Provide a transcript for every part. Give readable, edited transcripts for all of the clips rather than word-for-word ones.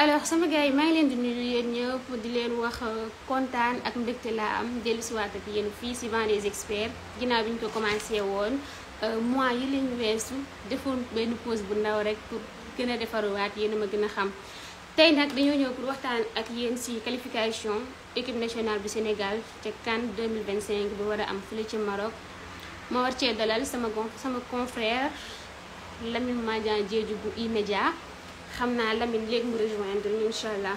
alors sama gars yi maa ngi leen di nuyu yéen ñëpp di leen wax kontaan ak mbégte laa am dellusiwaat ak yéen fii si Vent des Experts ginnaaw bi ñu ko commencé woon mois yi leen weesu defoon benn pause bu ndaw rek pour gën a defaruwaat yéen a ma gën a xam. tey nag dañoo ñëw pour waxtaan ak yéen si qualification équipe nationale bu Sénégal ca CAN 2025 bi war a am fële ci Maroc ma war cee dalal sama confrère Lamine Madian Diédhiou bu E-Media. xam naa Lamine léegi mu rejoindre ñu incha allah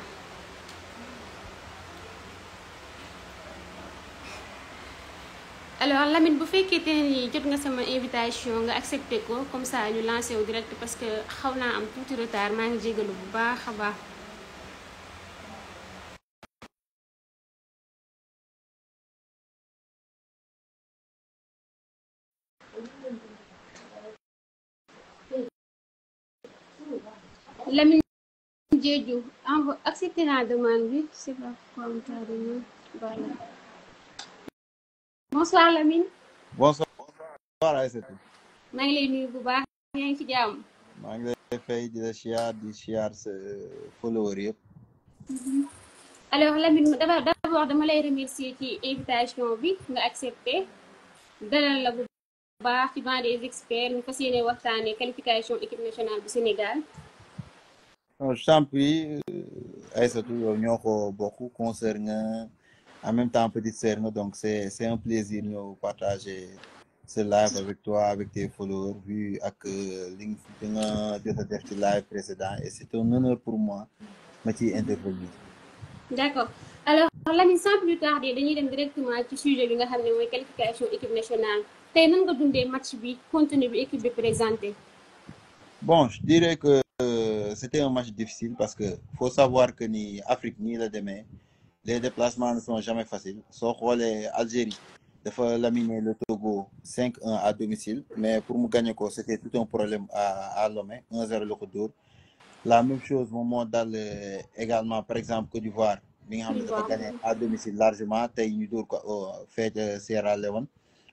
alors Lamine bu fekkee te ni jot nga sama invitation nga accepté ko comme ça ñu lancé wu direct parce que xaw naa am tuuti retard maa ngi jégalu bu baax a baax. Lamine Diédhiou accepté naa demande bi c'est pas comme ça voilà. Bonsoir Lamine. Bonsoir Aïssatou. maa ngi lay nuyu bu baax yaa ngi ci jàmm. maa ngi lay fay di la siyaar sa follower yëpp. alors Lamine d'abord dama lay remercier ci invitation bi nga accepté dalal la bu baax ci Vent des Experts ñu fas yéene waxtaanee qualification équipe nationale bu Sénégal. je t'en prie Aïssatou yow ñoo ko bokk concert nga en même temps petite sœur nga donc c'est un plaisir ñëw partager ce live avec toi avec tes followers vu ak li nga jot a def ci live précédent et c'est un honneur pour moi ma ciy intervenir. d'accord alors Lamine sans plus tarder dañuy dem directement ci sujet bi nga xam ne mooy qualification équipe nationale tey nan nga dundee match bi contenu bi équipe bi présenté. Bon je dirais que c'était un match difficile parce que faut savoir que ni Afrique nii la demee les déplacements ne sont jamais faciles soo xoolee Algérie dafa laminer le Togo 5-1 à domicile mais pour mu gagner ko c'était tout un problème à Lomé 1-0 la ko dóor la même chose moom moo dal également par exemple Côte d'Ivoire bi nga xam ne dafa gagner à domicile largement tey ñu dóor ko fee Sierra Leone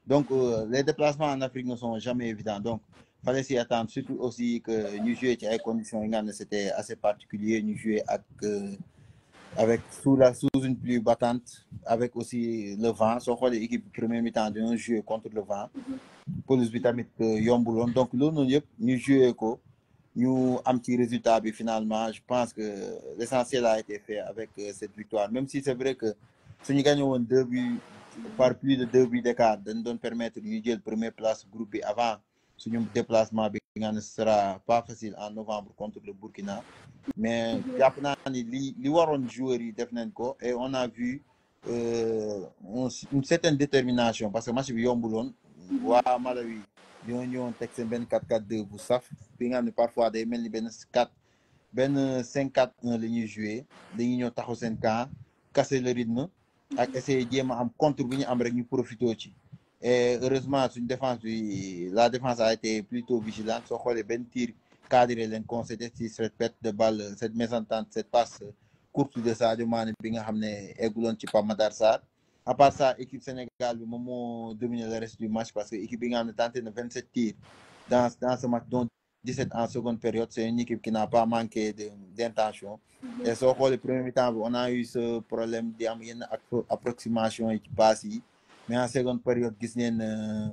donc les déplacements en Afrique ne sont jamais évidents donc fallait s'y attendre surtout aussi que ñu jouer ci ay conditions yi nga xam ne c'était assez particulier ñu jouer avec sous une pluie battante avec aussi le vent soo xoolee équipe premier mi-temps dañoo jouer contre le vent pelouse bi tamit yombuloon donc loolu noonu yëpp ñu jouer ko ñu am ci résultat bi finalement je pense que l'essentiel a été fait avec cette victoire même si c'est vrai que suñu gagné woon 2 buts par plus de 2 buts d'écart dañ doon permettre ñu jël première place groupe bi avant suñu déplacement bi nga ne sera pas facile en novembre contre le Burkina mais jàpp naa ni li waroon joueurs yi def nañ ko et on a vu une certaine détermination parce que match bi yombuloon waa Malawi ñoo ñëwoon teg seen benn 4-4-2 bu saf bi nga xam ne parfois day mel ni benn 5-4-1 la ñuy jouer dañuy ñëw taxaw seen camp casser le rythme ak essayer jéem a am contre bu ñu am rek ñu profité ci et heureusement suñ défense bi la défense a été plutôt vigilante soo xoolee benn tir cadré leen concédé ci cette perte de balle cette mésentente cette passe courte de Sadio Mané bi nga xam ne egguloon ci Pape Matar Sarr à part ça équipe Sénégal bi moom moo dominé le reste du match parce que équipe bi nga xam ne tenté na 27 tirs dans ce match dont 17 en seconde période c'est une équipe qui n'a pas manqué d'intention et soo xoolee premier mi-temps bi on a eu ce problème di am yenn approximation yi ci passe yi mais en seconde période gis neen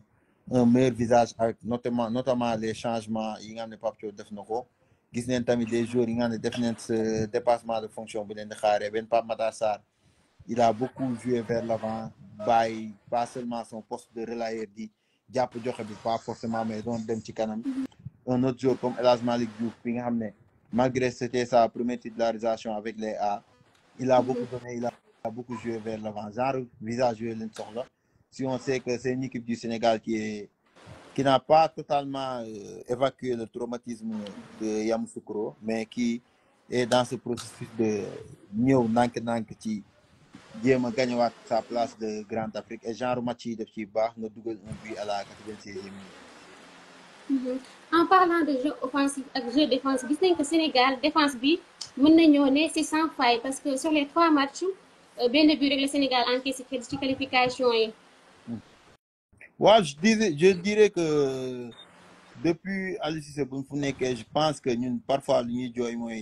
un meilleur visage avec notamment les changements yi nga xam ne Pape Thiaw def na ko gis neen tamit des joueurs yi nga xam ne def neen ce dépassement de fonction bu leen di xaaree benn Pape Matar Sarr il a beaucoup joué vers l'avant bàyyi pas seulement son poste de relayeur di jàpp joxe bi pas forcément mais doon dem ci kanam un autre joueur comme El Hadj Malick Diouf bi nga xam ne malgré c'était sa première titularisation avec les A il a beaucoup donné il a beaucoup joué vers l'avant genre visage yooyu leen soxla si on sait que c'est une équipe du Sénégal qui n'a pas totalement évacué le traumatisme de Yamoussoukro mais qui est dans ce processus de ñëw nànk-nànk ci jéem a gagnewaat sa place de Grande Afrique et genre match yi def ci baax nga dugal un but à la 96e minute. En parlant de jeu offensif ak jeu défensif gis nañ que Sénégal défense bi mën nañoo ne c'est sans faille parce que sur les 3 matchs benn but rek le Sénégal encaissé ci qualification yi. Ouais, je dirais que depuis Aliou Cissé bu fu nekkee je pense que ñun parfois lu ñuy jooy mooy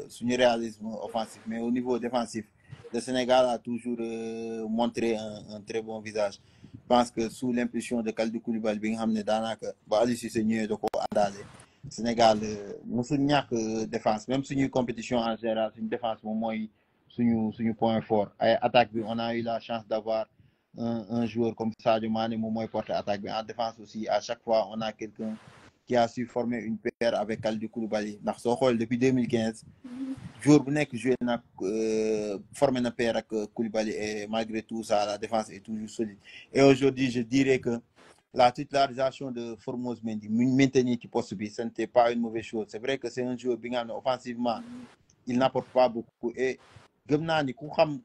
suñu réalisme offensif mais au niveau défensif le Sénégal a toujours montré un très bon visage. Je pense que sous l'impulsion de Kalidou Koulibaly bi nga xam ne daanaka ba Aliou Cissé ñëwee da ko àndaale Sénégal mosul ñàkk défense même suñuy compétition en général suñu défense moom mooy suñu point fort ay attaque bi on a eu la chance d'avoir un joueur comme Sadio Mané moom mooy porter attaque bi en défense aussi à chaque fois on a quelqu'un qui a su former une paire avec Kalidou Koulibaly ndax soo xool depuis 2015 joueur bu nekk joué nag formé na paire ak Koulibaly et malgré tout ça la défense est toujours solide et aujourd'hui je dirais que la titularisation de Formose Mendy mu maintenir ci poste bi ce n'était pas une mauvaise chose c'est vrai que c'est un joueur bi nga xam ne offensivement il n'apporte pas beaucoup et gëm naa ni ku xam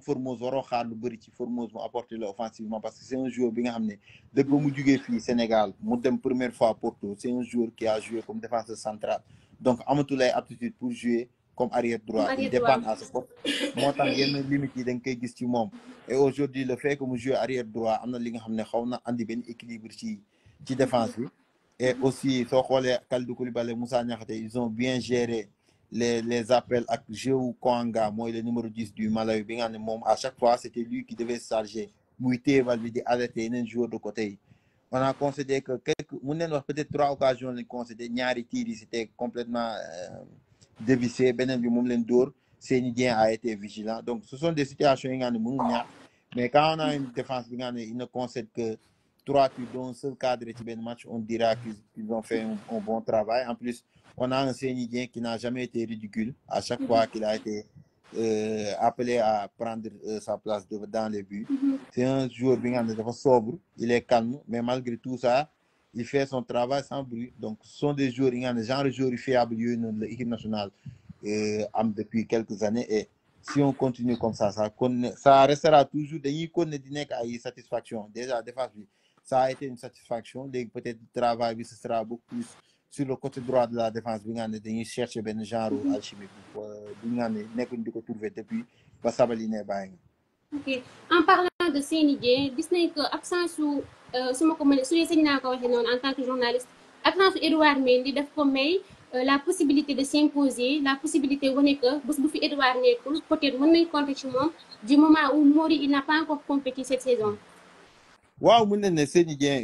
Formose waroo xaar lu bëri ci Formose mu apporter le offensivement parce que c'est un joueur bi nga xam ne dëgg ba mu jugee fii Sénégal mu dem première fois Porto c'est un joueur qui a joué comme défenseur central donc amatul ay aptitude pour jouer comme arrière droit il dépend à ce poste moo tax yenn limites yi da nga koy gis ci moom et aujourd'hui le fait que mu jouer arrière droit am na li nga xam ne xaw na andi benn équilibre ci défense bi et aussi soo xoolee Kalidou Koulibaly Moussa Niakhaté ils ont bien géré les appels ak Jéhu Koanga mooy le numéro 10 du Malawi bi nga xam ne moom à chaque fois c'était lui qui devait se charger muy téye bal bi di alerter yeneen joueurs de côté yi on a concédé que mun neen wax peut-être 3 occasions lañ concédé ñaari tirs yi c'était complètement dévissé beneen bi moom leen dóor Seny Dieng a été vigilant donc ce sont des situations yi nga xam ne mënul ñàkk mais quand on a une défense bi nga xam ne il ne concède que 3 tirs dont un seul cadre ci benn match on dira qu'ils ont fait un bon travail en plus on a un Seny Dieng qui n'a jamais été ridicule à chaque fois qu'il a été appelé à prendre sa place dans les buts c'est un joueur bi nga xam ne dafa sobre il est calme mais malgré tout ça il fait son travail sans bruit donc ce sont des joueurs yi nga xam ne genre joueurs fiables yooyu noonu la équipe nationale am depuis quelques années et si on continue comme ça restera toujours dañuy continuer di nekk ay satisfaction déjà défense bi ça a été une satisfaction léegi peut-être travail bi ce sera beaucoup plus sur le côté droit de la défense bi nga xam ne dañuy chercher benn genre alchimie bi nga xam ne nekkuñ di ko trouver depuis ba Sabaly ne bàyyi nga. ok en parlant de Seny Dieng gis nañ que absence su ma ko mënee su dee sañ naa ko waxee noonu en tant que journaliste absence su Edouard Mendy daf ko may la possibilité de s'imposer la possibilité wane que bés bu fi Edouard nekkul peut-être mën nañ compter ci moom du moment où Mori il n'a pas encore compétit cette saison. waaw mën nañ ne Seny Dieng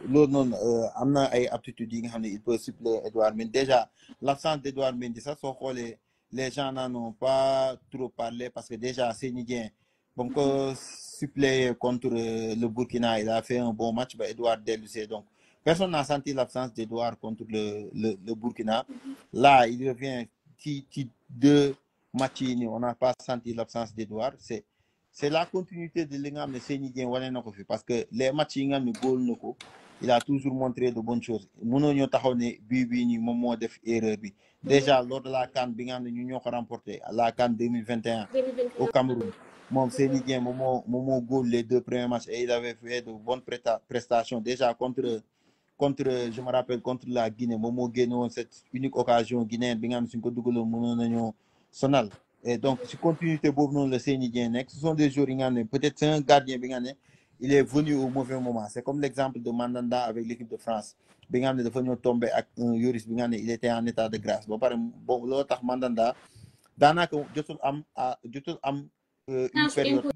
loolu noonu am na ay aptitudes yi nga xam ne il peut suppléer Edouard Mendy déjà l'absence d'Edouard Mendy sax soo xoolee les gens n'en ont pas trop parlé parce que déjà Seny Dieng ba mu ko suppléer contre le Burkina il a fait un bon match ba Edouard dellusee donc personne n'a senti l'absence d'Edouard contre le Burkina là il revient ci 2 matchs yi nii on n'a pas senti l'absence d'Edouard c'est la continuité de li nga xam ne Seny Dieng wane na ko fi parce que les matchs yi nga xam ne góol na ko il a toujours montré de bonnes choses mënoo ñoo taxaw ne bii nii moom moo def erreur bi déjà lors de la CAN bi nga xam ne ñu ñoo ko remporté la CAN 2021 au Cameroun moom Seny Dieng moom moo góol les 2 premiers matchs et il avait fait de bonnes prestations déjà contre je me rappelle contre la Guinée moom moo génne woon cette unique occasion guinéenne bi nga xam ne suñ ko dugaloon mënoon nañoo sonal et donc si continuité boobu noonu la Seny Dieng nekk ce sont des joueurs yi nga xam ne peut-être c'est un gardien bi nga xam ne il est venu au mauvais moment c'est comme l'exemple de Mandanda avec l'équipe de France bi nga xam ne dafa ñëw tombé ak un Lloris bi nga xam ne il était en état de grâce ba pare bon loolu tax Mandanda daanaka jotul am une période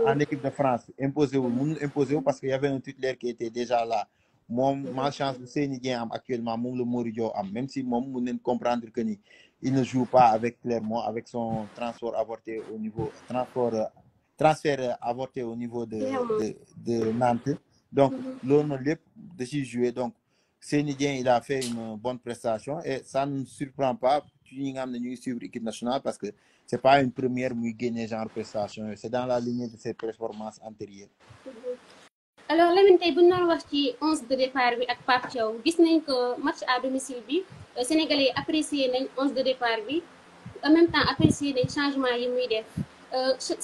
en équipe de France imposé wu mënul imposé wu parce que y avait un titulaire qui était déjà là moom malchance bu Seny Dieng am actuellement moom la Mori Diaw am même si moom mën nañ comprendre que ni il ne joue pas avec Clermont avec son transfert avorté au niveau transfert avorté au niveau de Nantes donc loolu noonu lépp da ciy jouer donc Seny Dieng il a fait une bonne prestation et ça ne surprend pas ci ñi nga xam ne ñu ngi suivre équipe nationale parce que c'est pas une première muy génne genre prestation c'est dans la lignée de ses performances antérieures. alors Lamine tey bu ñu doon wax ci 11 de départ bi ak Pape Thiaw gis nañ que match à domicile bi Sénégalais yi apprécié nañ 11 de départ bi en même temps apprécié nañ changement yi muy def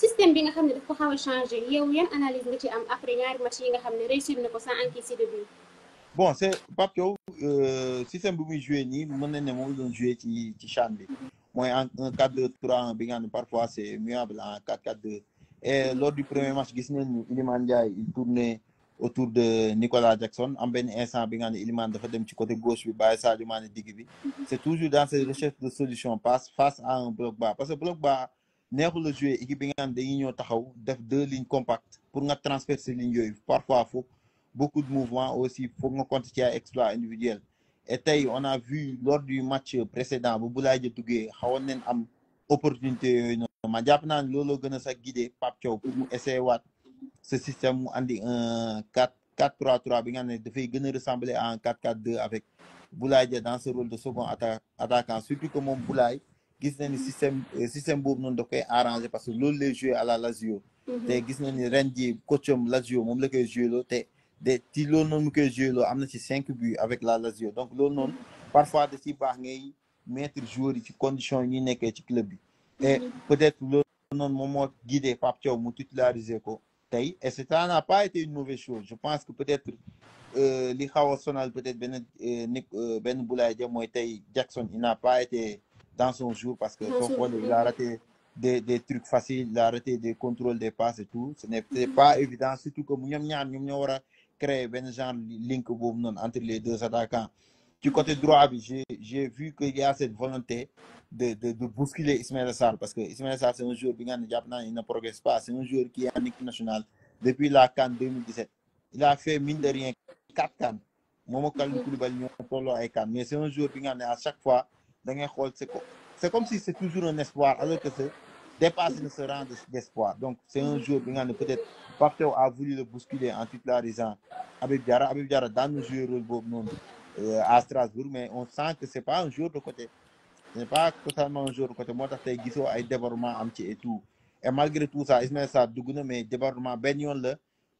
système bi nga xam ne daf ko xaw a changé yow yan analyse nga ci am après ñaari match yi nga xam ne réussir na ko sans encaisser de but. bon c'est Pape Thiaw système bi muy joué nii mën nañ ne moom la doon joué ci CHAN bi mooy en 4-2-3-1 bi nga xam ne parfois c'est muable en 4-4-2 et lors du premier match gis nañ ni Iliman Ndiaye il tournait autour de Nicolas Jackson am benn instant bi nga ne Iliman dafa dem ci côté gauche bi bàyyi Sadio Mané digg bi c'est toujours dans cette recherche de solution face à un bloc bas parce que bloc bas neexul la jouer équipe bi nga xam dañuy ñëw taxaw def 2 lignes compactes pour nga transpercer lignes yooyu parfois faut beaucoup de mouvements aussi faut nga compter ci ay exploits individuels et tey on a vu lors du match précédent bu Boulaye Dia duggee xawoon nañ am opportunité yooyu noonu ma jàpp naa ne looloo gën a sax guidé Pape Thiaw pour mu essayer waat ce système mu andi un 4-3-3 bi nga xam ne dafay gën a ressembler à un 4-4-2 avec Boulaye Dia dans ce rôle de second attaquant surtout que moom Boulaye gis na ni système boobu noonu da koy arrangé parce que loolu lay joué à la Lazio te gis na ni ren ji coacham Lazio moom la koy joué loo te ci loolu noonu mu koy joué loo am na ci 5 buts avec la Lazio donc loolu noonu parfois da ciy baax ngay mettre joueurs yi ci conditions yi ñuy nekkee ci club bi et peut-être loolu noonu moom moo guidé Pape Thiaw mu titulariser ko tey et ça n'a pas été une mauvaise chose je pense que peut-être li xaw a sonal peut-être benn Boulaye Dia mooy tey Jackson il n'a pas été dans son jour parce que soo xoolee il a raté des trucs faciles il a raté des contrôles des passes et tout ce n'était pas évident surtout que ñoom ñoo war a créer benn genre link boobu noonu entre les deux attaquants du côté droit bi j'ai vu qu'il y a cette volonté de bousculer Ismaïla Sarr parce que Ismaïla Sarr c'est un joueur bi nga xam ne jàpp naa il ne progresse pas c'est un joueur qui est en équipe nationale depuis la CAN 2017 il a fait mine de rien 4 CAN moom ak Kalidou Koulibaly ñoo tolloo ay CAN mais c'est un joueur bi nga xam ne à chaque fois da ngay xool c'est comme si c'est toujours un espoir alors que c'est dépassé ce rang d'espoir donc c'est un joueur bi nga xam ne peut-être Pape Thiaw a voulu le bousculer en titularisant Habib Diarra daan na jouer rôle boobu noonu à Strasbourg mais on sent que c'est pas un joueur de côté ce n'est pas totalement un joueur de côté moo tax tey gisoo ay débordement am ci et tout et malgré tout ça Ismaïla Sarr dugg na mais débordement benn yoon la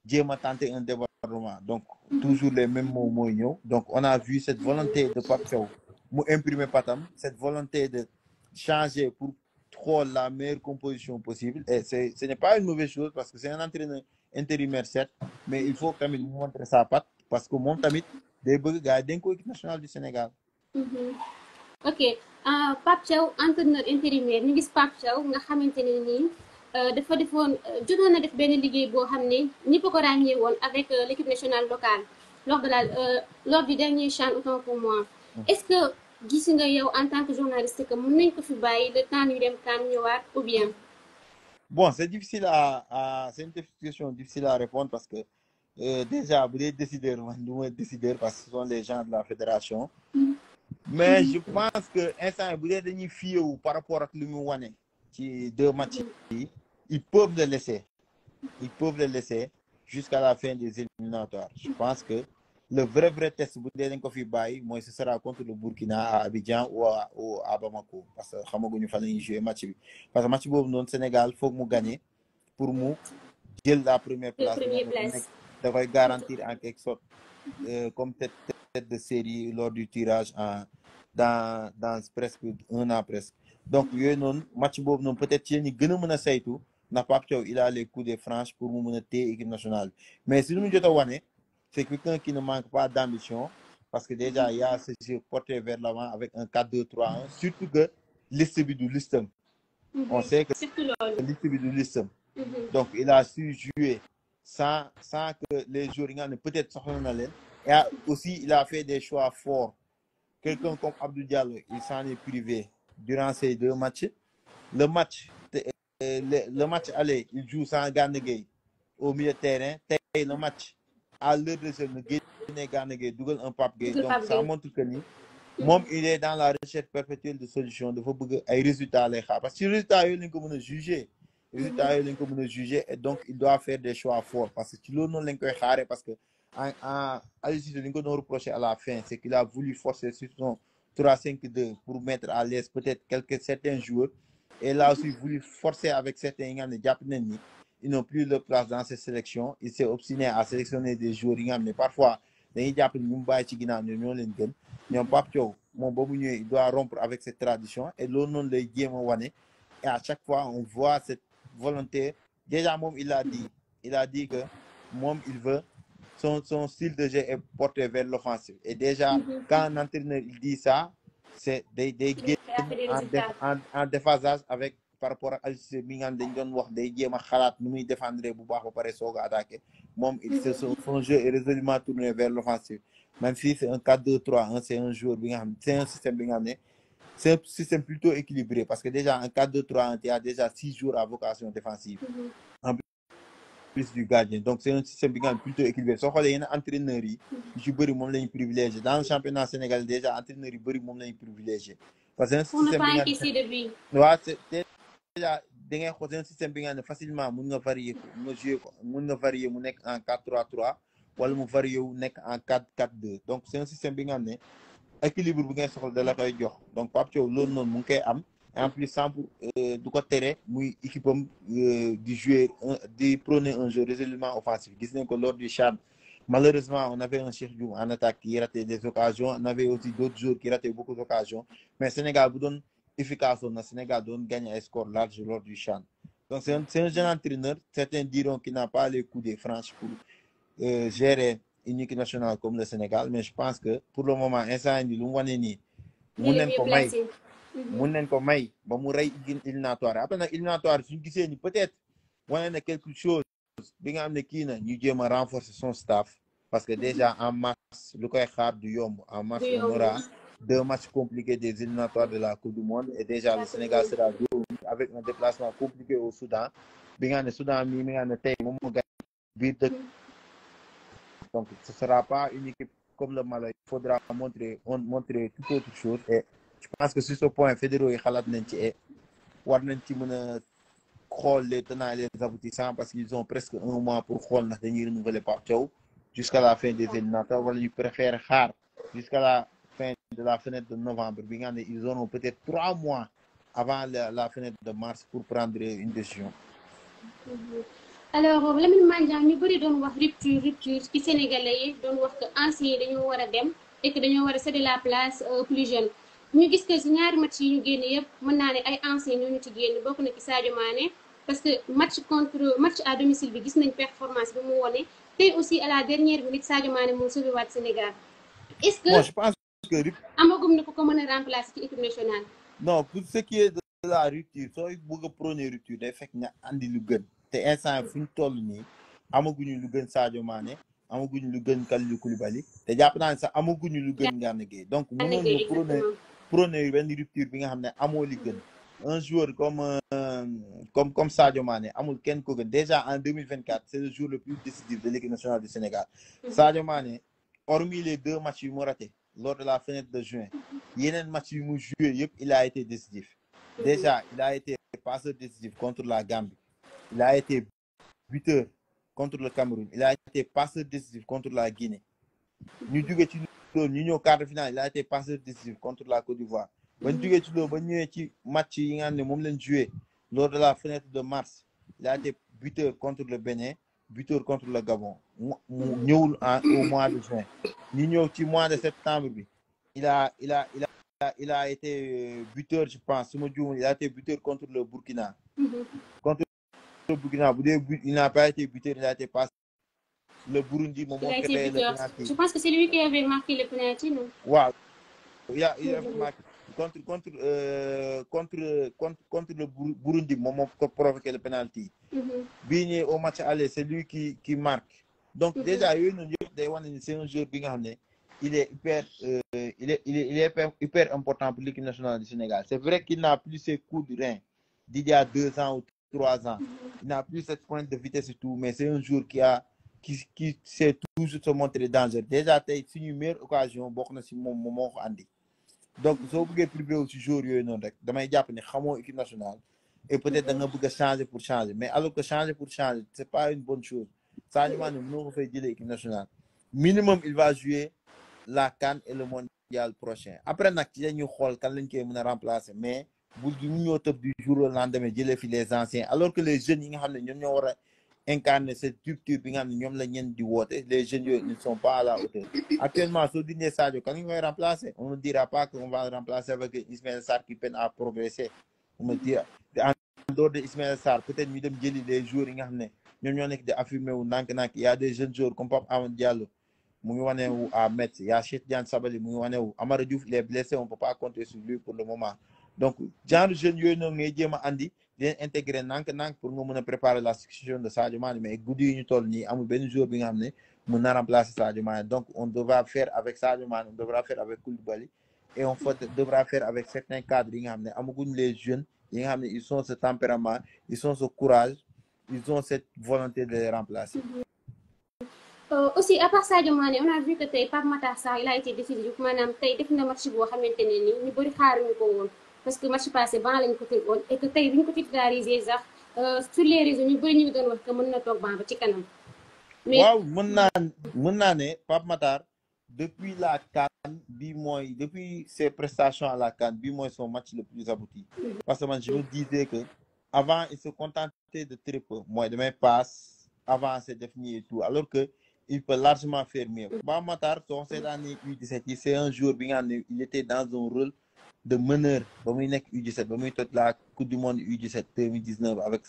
jéem a tenter un débordement donc toujours les mêmes mots mooy ñëw donc on a vu cette volonté de Pape Thiaw mu imprimer patam cette volonté de changer pour xool la meilleure composition possible et ce n'est pas une mauvaise chose parce que c'est un entraîneur intérimaire certes mais il faut tamit mu montrer sa patte parce que moom tamit day bëgg gars yi dañ ko équipe nationale du Sénégal. ok Pape Thiaw entraîneur intérimaire ñu gis Pape Thiaw nga xamante ne nii dafa defoon jotoon na def benn liggéey boo xam ne ñëpp ko ràññee woon avec l'équipe nationale locale lors du dernier CHAN autant pour moi est-ce que gis nga yow en tant que journaliste que mën nañ ko fi bàyyi le temps ñu dem CAN ñëwaat ou bien. Bon c'est difficile c'est une question difficile à répondre parce que déjà bu dee décideur man du ma décideur parce que ce sont les gens de la fédération mais je pense que instant bu dee dañuy fiyewu par rapport ak li mu wane ci 2 matchs yi ils peuvent le laisser jusqu'à la fin des éliminatoires je pense que le vrai test bu dee dañ ko fi bàyyi mooy ce sera contre le Burkina à Abidjan ou à Bamako parce que xamaguñu fan la ñuy jouer match bi parce que match boobu noonu Sénégal foog mu gagner pour mu jël la première place da koy garantir en quelque sorte comme tête de série lors du tirage dans presque 1 an presque donc yooyu noonu match boobu noonu peut-être ci ñi gën a mën a saytu ndax Pape Thiaw il a les coups de franche pour mu mën a téye équipe nationale mais si lu mu jot a wane c'est quelqu'un qui ne manque pas d'ambition parce que déjà il y a ce jeu porté vers l'avant avec un 4-2-3-1 surtout que liste bi du listam on sait que liste bi du listam donc il a su jouer sans que les joueurs yi nga xam ne peut-être soxla na leen et aussi il a fait des choix forts quelqu'un comme Abdou Diallo il s'en est privé durant ces 2 matchs le match aller il joue sans Gana Gueye au milieu de terrain tey le match à l'heure de jeu nga génne Gana Gueye dugal un Pape Gueye donc ça montre que ni moom il est dans la recherche perpétuelle de solution dafa bëgg ay résultats lay xaar parce que ci résultats yooyu lañ ko mën a juger et donc il doit faire des choix forts parce que ci loolu noonu lañ koy xaaree parce que en Aliou Cissé li ñu ko doon reprocher à la fin c'est qu'il a voulu forcer sur son 3-5-2 pour mettre à l'aise peut-être certains joueurs et là aussi voulu forcer avec certains yi nga xam ne jàpp nañ ni ils n'ont plus leur place dans ces sélections il s'est obstiné à sélectionner des joueurs yi nga xam ne parfois dañuy jàpp ni ñu mu bàyyi ci ginnaaw ñoo leen gën ñoom Pape Thiaw moom ba mu ñëwee il doit rompre avec cette tradition et loolu noonu lay jéem a wane et à chaque fois on voit cette volonté déjà moom il a dit que moom il veut son style de jeu est porté vers l'offensive et déjà quand un entraîneur il dit ça c'est day génn en déphasage avec par rapport ak Aliou Cissé mi nga xam dañ doon wax day jéem a xalaat nu muy défendre bu baax ba pare soog a attaquer son jeu est résolument tourné vers l'offensive. Même si c'est un 4-2-3, c'est un joueur, c'est un système bien amené. C'est un système plutôt équilibré parce que déjà un 4-2-3, il y a déjà 6 joueurs à vocation défensive. En plus du gardien. Donc c'est un système plutôt équilibré. Sauf qu'il y a un entraîneur qui est privilégié. Dans le championnat sénégalais, déjà, entraîneur est privilégié. Parce que c'est un système déjà, c'est un système facilement varier mu nekk en 4-3-3 wala mu varier wu nekk en 4-4-2. Donc c'est un système équilibre bi ngay soxla da la koy jox. Donc Pape Thiaw loolu noonu mu ngi koy am. Et en plus sans du ko tere muy équipe am di jouer di prôner un jeu résolument offensif. Gis nañ ko lors du CHAN. Malheureusement, on avait un Cheikh Diouf en attaque qui ratait des occasions. On avait aussi d'autres joueurs qui rataient beaucoup d'occasions. Mais Sénégal bu doon efficace au Sénégal doon gagner un score large lors du CHAN. Donc c'est un jeune entraîneur. Certains diront qu'il n'a pas les coups des franches pour gérer une équipe nationale comme le Sénégal, mais je pense que pour le moment instant yi lu mu wane nii mun nañ ko may ba mu rey éliminatoire après nag éliminatoire suñu gisee ni peut-être wane na quelque chose bi nga xam ne kii na ñu jéem a renforcer son staff parce que déjà en mars lu koy xaar du yomb. En mars on aura 2 matchs compliqués des éliminatoires de la Coupe du Monde et déjà le Sénégal sera joué avec un déplacement compliqué au Soudan bi nga xam ne Soudan mi nga xam ne tey moom moo gagné biir dëkk. Donc ce ne sera pas une équipe comme le Mali. Il faudra montrer toute autre chose. Et je pense que sur ce point, fédéraux et Khalat Nenti et Warnenti les tenants et les aboutissants parce qu'ils ont presque un mois pour renouveler Pape jusqu'à la fin des éliminatoires. Voilà, ils préfèrent Khar jusqu'à la fin de la fenêtre de novembre. Ils auront peut-être 3 mois avant la fenêtre de mars pour prendre une décision. Alors Lamine Mandiang ñu bëri doon wax rupture ci sénégalais yi doon wax que anciens yi dañoo war a dem et que dañoo war a céder la place aux plus jeunes ñu gis que si ñaari match yi ñu génn yëpp mën naa ne ay anciens ñoo ñu ci génn bokk na ci Sadio Mané parce que match à domicile bi gis nañ performance bi mu wone tey aussi à la dernière minute Sadio Mané moo sauvé waat Sénégal. Est-ce que je pense que amagum na ko mën a remplacer ci équipe nationale. Non, pour ce qui est de la rupture sooy bëgg a prôner rupture day fekk nga andi lu gën. te instant fu ñu toll nii amaguñu lu gën Sadio Mané amaguñu lu gën Kalidou Koulibaly te jàpp naa ne sax amaguñu lu gën Gana Gueye donc mënoon nga prôner benn rupture bi nga xam ne amoo li gën un joueur comme Sadio Mané amul kenn ko gën déjà en 2024 c'est le jour le plus décisif de l'équipe nationale du Sénégal. Sadio Mané hormis les 2 matchs yu mu raté lors de la fenêtre de juin yeneen match yu mu joué yëpp il a été décisif. Déjà il a été passeur décisif contre la Gambie. Il a été buteur contre le Cameroun. Il a été passeur décisif contre la Guinée. Ñu jóge ci loolu ñu ñëw quart de finale il a été passeur décisif contre la Côte d'Ivoire. ba ñu jógee ci loolu ba ñëwee ci match yi nga xam ne moom lañ joué lors de la fenêtre de mars il a été buteur contre le Bénin buteur contre le Gabon mu ñëwul au mois de juin. ñu ñëw ci mois de septembre bi il a été buteur je pense su ma juumul il a été buteur contre le Burkina. Contre le Burkina, il n'a pas été buteur, il a été passé. Le Burundi, je pense que c'est lui qui avait marqué le penalty, non? Wow. Il a marqué contre le Burundi, moment qui a provoqué le penalty. Bigné au match aller, c'est lui qui marque. Donc déjà, c'est un joueur il est hyper important pour l'équipe nationale du Sénégal. C'est vrai qu'il n'a plus ses coups de rein d'il y a 2 ans ou 3 ans. Il n'a plus cette pointe de vitesse et tout, mais c'est un joueur qui sait toujours se montrer dangereux. Déjà, c'est une meilleure occasion pour mon moment Andy. Donc, si vous voulez priver aussi joueur, damay jàpp ne xamoo équipe nationale et peut-être da nga bëgg changer pour changer, mais alors que changer pour changer, c'est pas une bonne chose. Sadio Mané mënoo ko fay jëlee équipe nationale. Minimum, il va jouer la CAN et le mondial prochain. Après nag ci dañuy xool kan lañ koy mën a remplacer, mais bul di ñoo tëb du jour au lendemain jëlee fi les anciens alors que les jeunes yi nga xam ne ñoom ñoo war a incarner cette rupture bi nga xam ne ñoom la ñeen di woote les jeunes yooyu ne sont pas à la hauteur. Actuellement soo dindee Sadio kan nga koy remplacer on ne dira pas qu'on va le remplacer avec Ismaël Sarr qui peine à progresser. On me dira en dehors de Ismaël Sarr peut-être ñu dem jëli les joueurs yi nga xam ne ñoom ñoo nekk di affirmer wu ndànk-ndànk il y a des jeunes joueurs comme Pape Amadou Diallo mu ngi wane wu à Metz, il y a Cheikh Diane Sabali mu ngi wane wu Amara Diouf il est blessé on peut pas compter sur lui pour le moment. Donc genre jeunes yooyu noonu ngay jéem a andi di intégrer nank pour nga mën a préparer la succession de Sadio Mané mais guddi yi ñu toll nii amul benn joueur bi nga xam ne mën na remplacer Sadio Mané donc on devra faire avec Sadio Mané on devra faire avec Koulibaly et devra faire avec certains cadres yi nga xam ne amaguñ les jeunes yi nga xam ne ils ont ce tempérament ils ont ce courage ils ont cette volonté de les remplacer. Aussi à part Sadio Mané on a vu que tey Pape Matar Sarr il a été décisif maanaam tey def na match boo xamante ne ni ñu bëri xaaruñu ko woon parce que match passé ban lañ ko tegoon et que tey bi ñu ko titularisé sax sur les réseaux ñu bëri ñu ngi doon wax que mën na toog ban ba ci kanam. mais waaw mën naa ne Pape Matar depuis la CAN bi mooy depuis ses prestations à la CAN bi mooy son match le plus abouti parce que man je me disais que avant il se contentait de très peu mooy damay passe avancer def nii et tout alors que il peut largement faire mieux. Pape Matar soo seetaanee U17 yi c'est un joueur bi nga xam ne il était dans un rôle de meneur ba muy nekk U17 ba muy toj la coupe du monde U17 2019 avec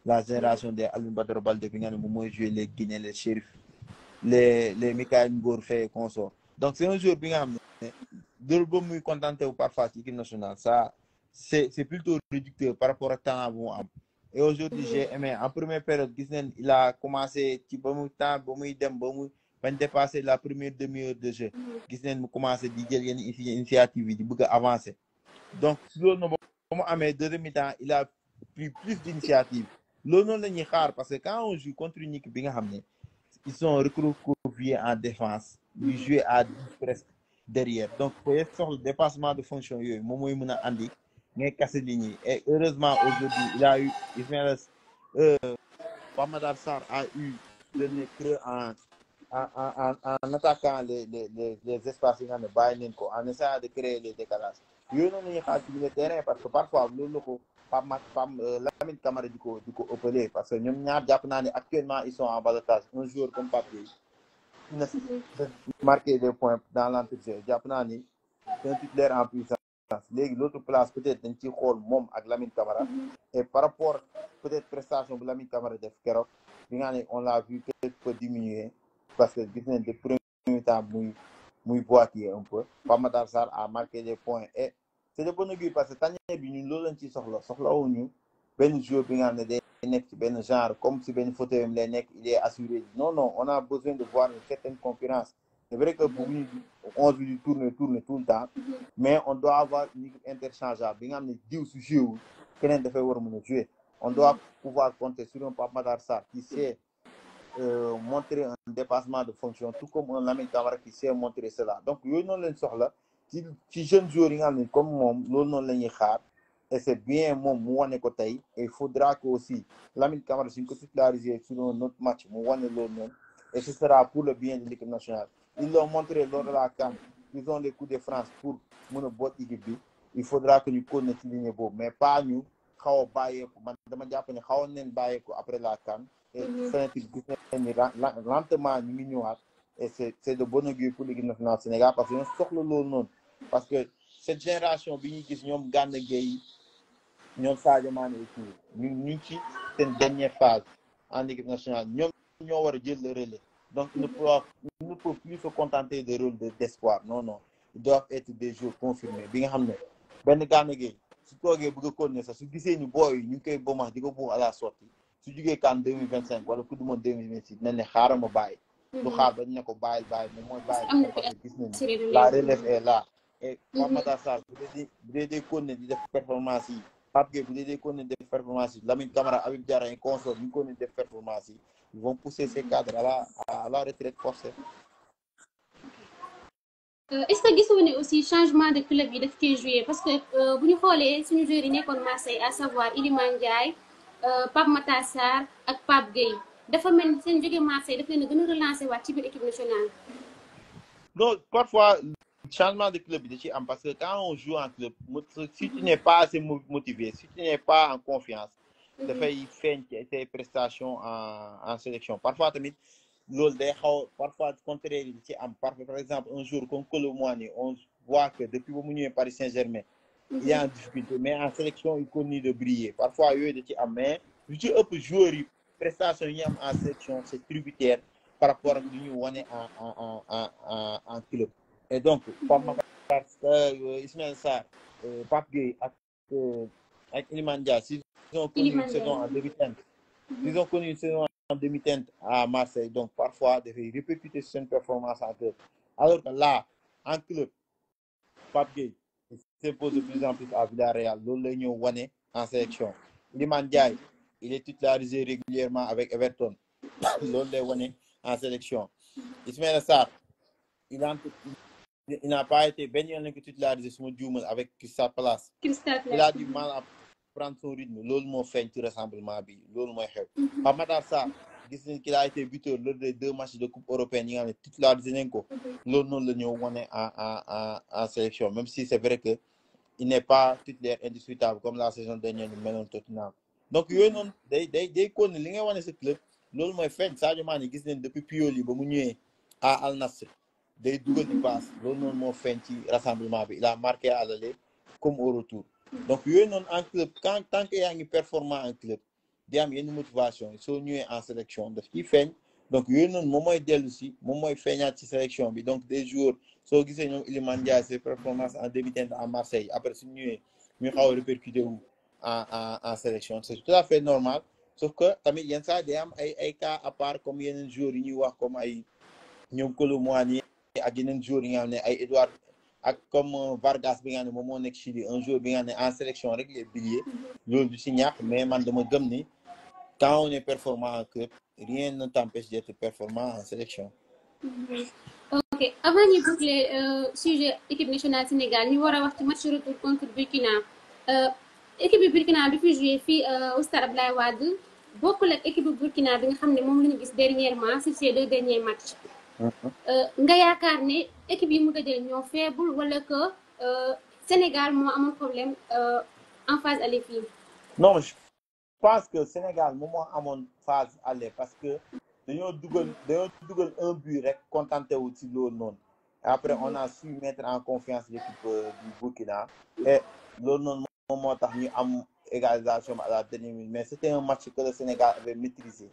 la génération des Alioune Badara Baldé bi nga xam ne moom mooy jouer les Guinée les Chérif les Mikayil Ngor Faye consort donc c'est un joueur bi nga xam ne loolu ba muy contenté wu parfois ci équipe nationale ça c'est plutôt réducteur par rapport ak talent bu mu am. Et aujourd'hui j'ai aimé en première période gis nañ il a commencé ci ba muy temps ba muy dem ba muy bañ dépasser la première demi-heure de jeu gis nañ mu commencé di jël yenn initiative yi di bëgg a avancer donc loolu na ba mu amee deuxième mi-temps il a pris plus d'initiative loolu noonu la ñuy xaar parce que quand on joue contre une équipe bi nga xam ne ils sont recroquevillés en défense ñu jouer à 10 presque derrière donc peut soxla dépassement de fonction yooyu moom mooy mën a andi ngay casser ligne yi et heureusement aujourd'hui il a eu Ismaïla Pape Matar Sarr a eu le nez creux en attaquant les espaces yi nga xam ne bàyyi nañ ko en essayant de créer les décalages yooyu noonu la ñuy xaar ci le terrain parce que parfois loolu la ko Lamine Camara di ko ëppalee parce que ñoom ñaar jàpp naa ne actuellement ils sont en balotage un joueur comme Pape Gueye na marquer des points dans l'entrejeu jàpp naa ni c'est un titulaire en puissance léegi l'autre place peut-être dañ ciy xool moom ak Lamine Camara et par rapport peut-être prestation bu Lamine Camara def keroog bi nga ne on l'a vu quelque peu diminuer parce que gis nañ de premier temps muy boitiller un peu Pape Matar Sarr a marqué des points et c'est de bon augure parce que tanière bi ñun loolu lañ ciy soxlawuñu benn joueur bi nga xam ne day nekk ci benn genre comme si benn fauteuil am lay nekk il est assuré non on a besoin de voir une certaine concurrence c'est vrai que bëgguñu 11 bi di tourner tout le temps mais on doit avoir une équipe interchangeable bi nga xam ne diw su joué wul keneen dafay war a mën a jouer on doit pouvoir compter sur un Pape Matar Sarr qui sait montrer un dépassement de fonction tout comme un Lamine Camara qui sait montrer cela donc yooyu noonu lañ soxla ci jeunes joueurs yi nga xam ne comme moom loolu noonu la ñuy xaar et c'est bien moom mu wane ko tey et il faudra que aussi Lamine Camara suñ ko titularisé sur un autre match mu wane loolu noonu et ce sera pour le bien de l'équipe nationale ils l'ont montré lors de la CAN ils ont les coups de France pour mën a boot équipe bi il faudra que ñu continuer ci ligne boobu mais pas ñu xaw a bàyyeeku man dama jàpp ne xawoon neen bàyyeeku après la CAN et fenêtre bi gis nañ ni lentement ñu ngi ñëwaat et c'est de bon augure pour l'équipe nationale Sénégal parce que ñoo soxla loolu noonu parce que cette génération bi ñuy gis ñoom Gana Gueye ñoom Sadio Mané et tout ñu ci seen dernière phase en équipe nationale ñoom ñoo war a jël le relais donc il ne peut plus se contenter de rôle d'espoir non ils doivent être des joueurs confirmés bi nga xam ne benn Gana Gueye su toogee bëgg a continuer sax su gisee ni booy yi ñu ngi koy bomax di ko buux à la sortie su jugee CAN 2025 wala coupe du monde 2026 dinañ ne xaaral ma bàyyi du xaar bañ ne ko bàyyi moom mooy bàyyi parce que gis nañu la relève est là et Pape Matar Sarr bu dee dee continuer di def performance yi Pape Gueye bu dee continuer def performance yi Lamine Camara Habib Diarra et consort ñu continuer def performance yi ils vont pousser ces cadres à la retraite forcée. Est-ce que gisoo ne aussi changement de club yi daf cee joué parce que bu ñu xoolee suñu joueurs yi nekkoon Marseille à savoir Iliman Ndiaye Pape Matar Sarr ak Pape Gueye dafa mel ni seen jóge Marseille daf leen a gën a relancer waat ci biir équipe nationale. non parfois changement de club bi da ci am parce que quand on joue en club si tu n'es pas assez motivé si tu n'es pas en confiance dafay feeñ ci tes prestations en sélection parfois tamit loolu day xaw parfois contraire yi ci am par exemple un jour comme Kolo Muani on voit que depuis ba mu ñëwee Paris Saint-Germain il est en difficulté mais en sélection il continue de briller parfois yooyu da ci am mais lu ci ëpp joueurs yi prestations yi ñu am en sélection c'est tributaire par rapport ak li ñu wane en club et donc Pape Matar Ismaïla Sarr Pape Gueye ak Iliman Ndiaye si ont connu une saison en demi-teinte. Ils ont connu une saison en demi-teinte à Marseille, donc parfois dafay répercuter sur une performance en club. Alors que là, en club, Pape Gueye s'impose de plus en plus à Villarreal. Loolu la ñëw wane en sélection. Iliman Ndiaye, il est titularisé régulièrement avec Everton. Loolu lay wane en sélection. Ismaïla Sarr, il n'a pas été benn yoon lañ ko titularisé suma juumal avec Crystal Palace. Il a du mal à prendre son rythme. Loolu moo feeñ ci rassemblement bi. Loolu mooy xew. Pape Matar Sarr, gis nañ qu'il a été buteur lors des 2 matchs de coupe européenne yi nga xam ne titularisé nañ ko. Loolu noonu la ñëw wane en sélection, même si c'est vrai que il n'est pas titulaire indiscutable comme la saison dernière ñu meloon Tottenham. Donc yooyu noonu day kon li nga wane sa club loolu mooy feeñ. Sadio Mané gis nañ depuis Pioli ba mu ñëwee à Al Nassr day dugal di passe loolu noonu moo feeñ ci rassemblement bi. Il a marqué à l'aller comme au retour. Donc yooyu noonu en club tant que yaa ngi performant en club di am yenn motivation soo ñëwee en sélection daf ciy feeñ. Donc yooyu noonu moom mooy dellu si moom mooy feeñaat ci sélection bi. Donc des joueurs soo gisee ñoom Iliman Ndiaye ses performances en demi-teinte à Marseille après su ñëwee ñu xaw a répercuté wu en sélection, c'est tout à fait normal. Sauf que tamit yenn saa day am ay cas à part comme yeneen joueurs yi ñuy wax comme ay ñoom Kolo Muani ak yeneen joueurs yi nga xam ne ay Edouard ak comme Vargas bi nga xam ne moom moo nekk Chili, un joueur bi nga xam ne en sélection rek les billets loolu du si ñàkk. Mais man dama gëm ni quand on est performant en club rien ne t'empêche d'être performant en sélection. Ok, avant ñu boucler sujet équipe nationale Sénégal ñu war a wax ci match retour contre Burkina. Équipe bi Burkina bi fi joué fii au stade Abdoulaye Wade bokkul ak équipe bu Burkina bi nga xam ne moom la ñu gis dernièrement sur ces 2 derniers matchs. nga yaakaar ne équipe yi mu dajale ñoo faible wala que Sénégal moo amoon problème en phase aller fii. Non, je pense que Sénégal moom moo amoon phase aller parce que dañoo dugal un but rek contenté wu ci loolu noonu. Après on a su mettre en confiance l'équipe du Burkina et loolu noonu moom moo tax ñu am égalisation à la dernière minute. Mais c'était un match que le Sénégal avait maîtrisé.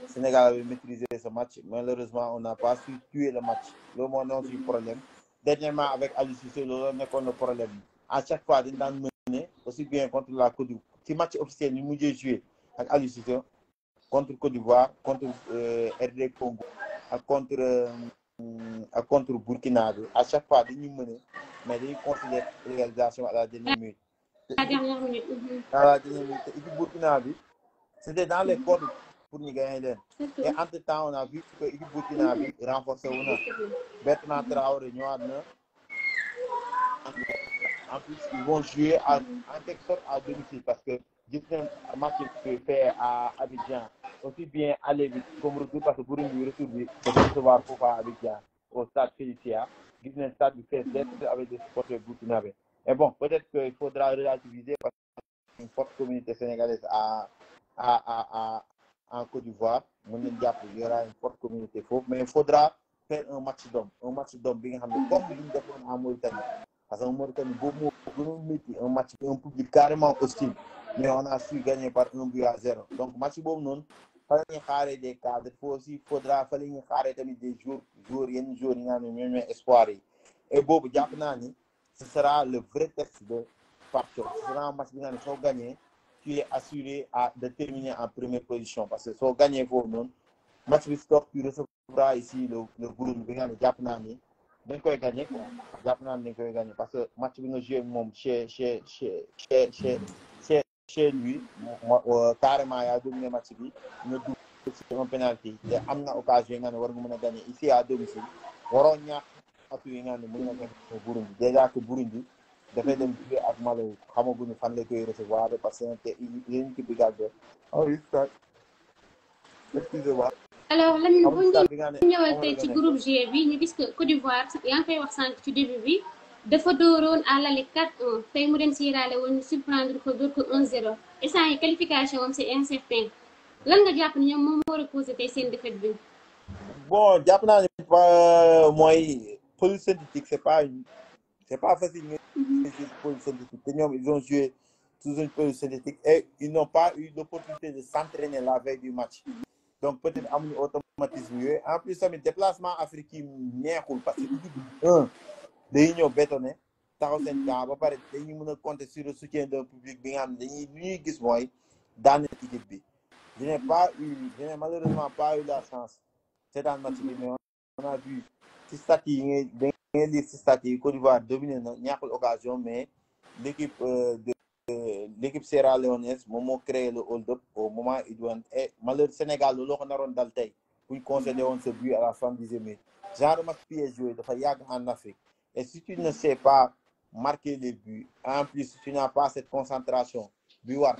Sénégal avait maîtrisé ce match. Malheureusement, on n'a pas su tuer le match. Loolu moo doon suñu problème. Dernièrement avec Aliou Cissé loolu nekkoon le problème. À chaque fois dañu daan mener aussi bien contre la Côte d'Ivoire ci match officiel ñu mujjee joué ak Aliou Cissé contre Côte d'Ivoire, contre RD Congo ak contre Burkina bi. À chaque fois dañuy mener mais dañuy considérer l'égalisation à la dernière minute. À la dernière minute. À la dernière minute équipe Burkina bi c'était dans les cordes pour ñu gagner leen. Et entre temps on a vu que équipe Burkina bi renforcé wu na. Bertrand Traoré ñëwaat na. En plus ils vont jouer en quelque sorte à domicile parce que gis nañ match bi fait à Abidjan aussi bien aller bi comme retour parce que Burundi retour bi dafa recevoir foofu à Abidjan au stade Felicia. Gis nañ stade bi fees avec des supporters burkinabés. Et bon peut-être qu'il faudra relativiser parce que une forte communauté sénégalaise en Côte d'Ivoire mën nañ jàpp il y aura une forte communauté foofu mais il faudra faire un match d'homme bi nga xam ne comme li ñu defoon en Mauritanie. Parce que Mauritanie boobu moo gënoon métti un match un public carrément hostile mais on a su gagner par 1-0. Donc match boobu noonu fa la ñuy xaaree des cadres fa la ñuy xaaree tamit des joueurs yenn joueurs yi nga xam ne ñoom ñooy espoir yi. Et boobu jàpp naa ni ce sera le vrai test de Pape Thiaw. Ce sera un match bi nga xam ne soo gagné tu es assuré de terminer en première position parce que soo gagné foofu noonu match bi stop tu recevras ici le Burundi bi nga xam ne jàpp naa ni dañ koy gagné quoi. Jàpp naa ne dañ koy gagné parce que match bi nga joué moom chez lui carrément yaa dominé match bi nga dugg ci un penalty te am na occasion yi nga ne war nga mën a gagné ici à domicile waroo ñaax atu yi nga ne mën nga gagné Burundi déjà que Burundi dafay dem jouer ak Malawi xamaguñu fan la koy recevoir parce que yéen équipe bi gàdde excusez-moi. Alors Lamine bu ñu ñëwal tey ci groupe G bi ñu gis que Côte d'Ivoire yaa ngi koy wax sànq ci début bi dafa dooroon à l'aller 4-1 tey mu dem Sierra Leone surprendre ko door ko 1-0 instant yi qualification am c'est incertain lan nga jàpp ni ñoom moom moo war a causé tey seen défaite bi. Bon jàpp naa ne mooy pelouse synthétique c'est pas facile nga pelouse synthétique te ñoom ils ont joué sous une pelouse synthétique et ils n'ont pas eu l'opportunité de s'entraîner la veille du match. Donc peut-être amuñu automatisme yooyu en plus tamit déplacement Afrique yi neexul parce que équipe bi day ñëw bétonné taxaw seen camp ba pare dañuy mën a compter sur le soutien d'un public bi nga xam ne dañuy li ñuy gis mooy daaneel équipe bi. Je n'ai malheureusement pas eu la chance seetaan match bi, mais on a vu ci stats yi ngay lire ci stats yi Côte d'Ivoire dominé na ñàkkul occasion, mais l'équipe l'équipe sierra-léonaise moom moo créé le hold-up au moment idoine et malheur Sénégal looloo ko naroon dal tey buñ concédé woon ce but à la 70e minute. Genre match piège yooyu dafa yàgg en Afrique, et si tu ne sais pas marquer les buts, en plus tu n'as pas cette concentration bi war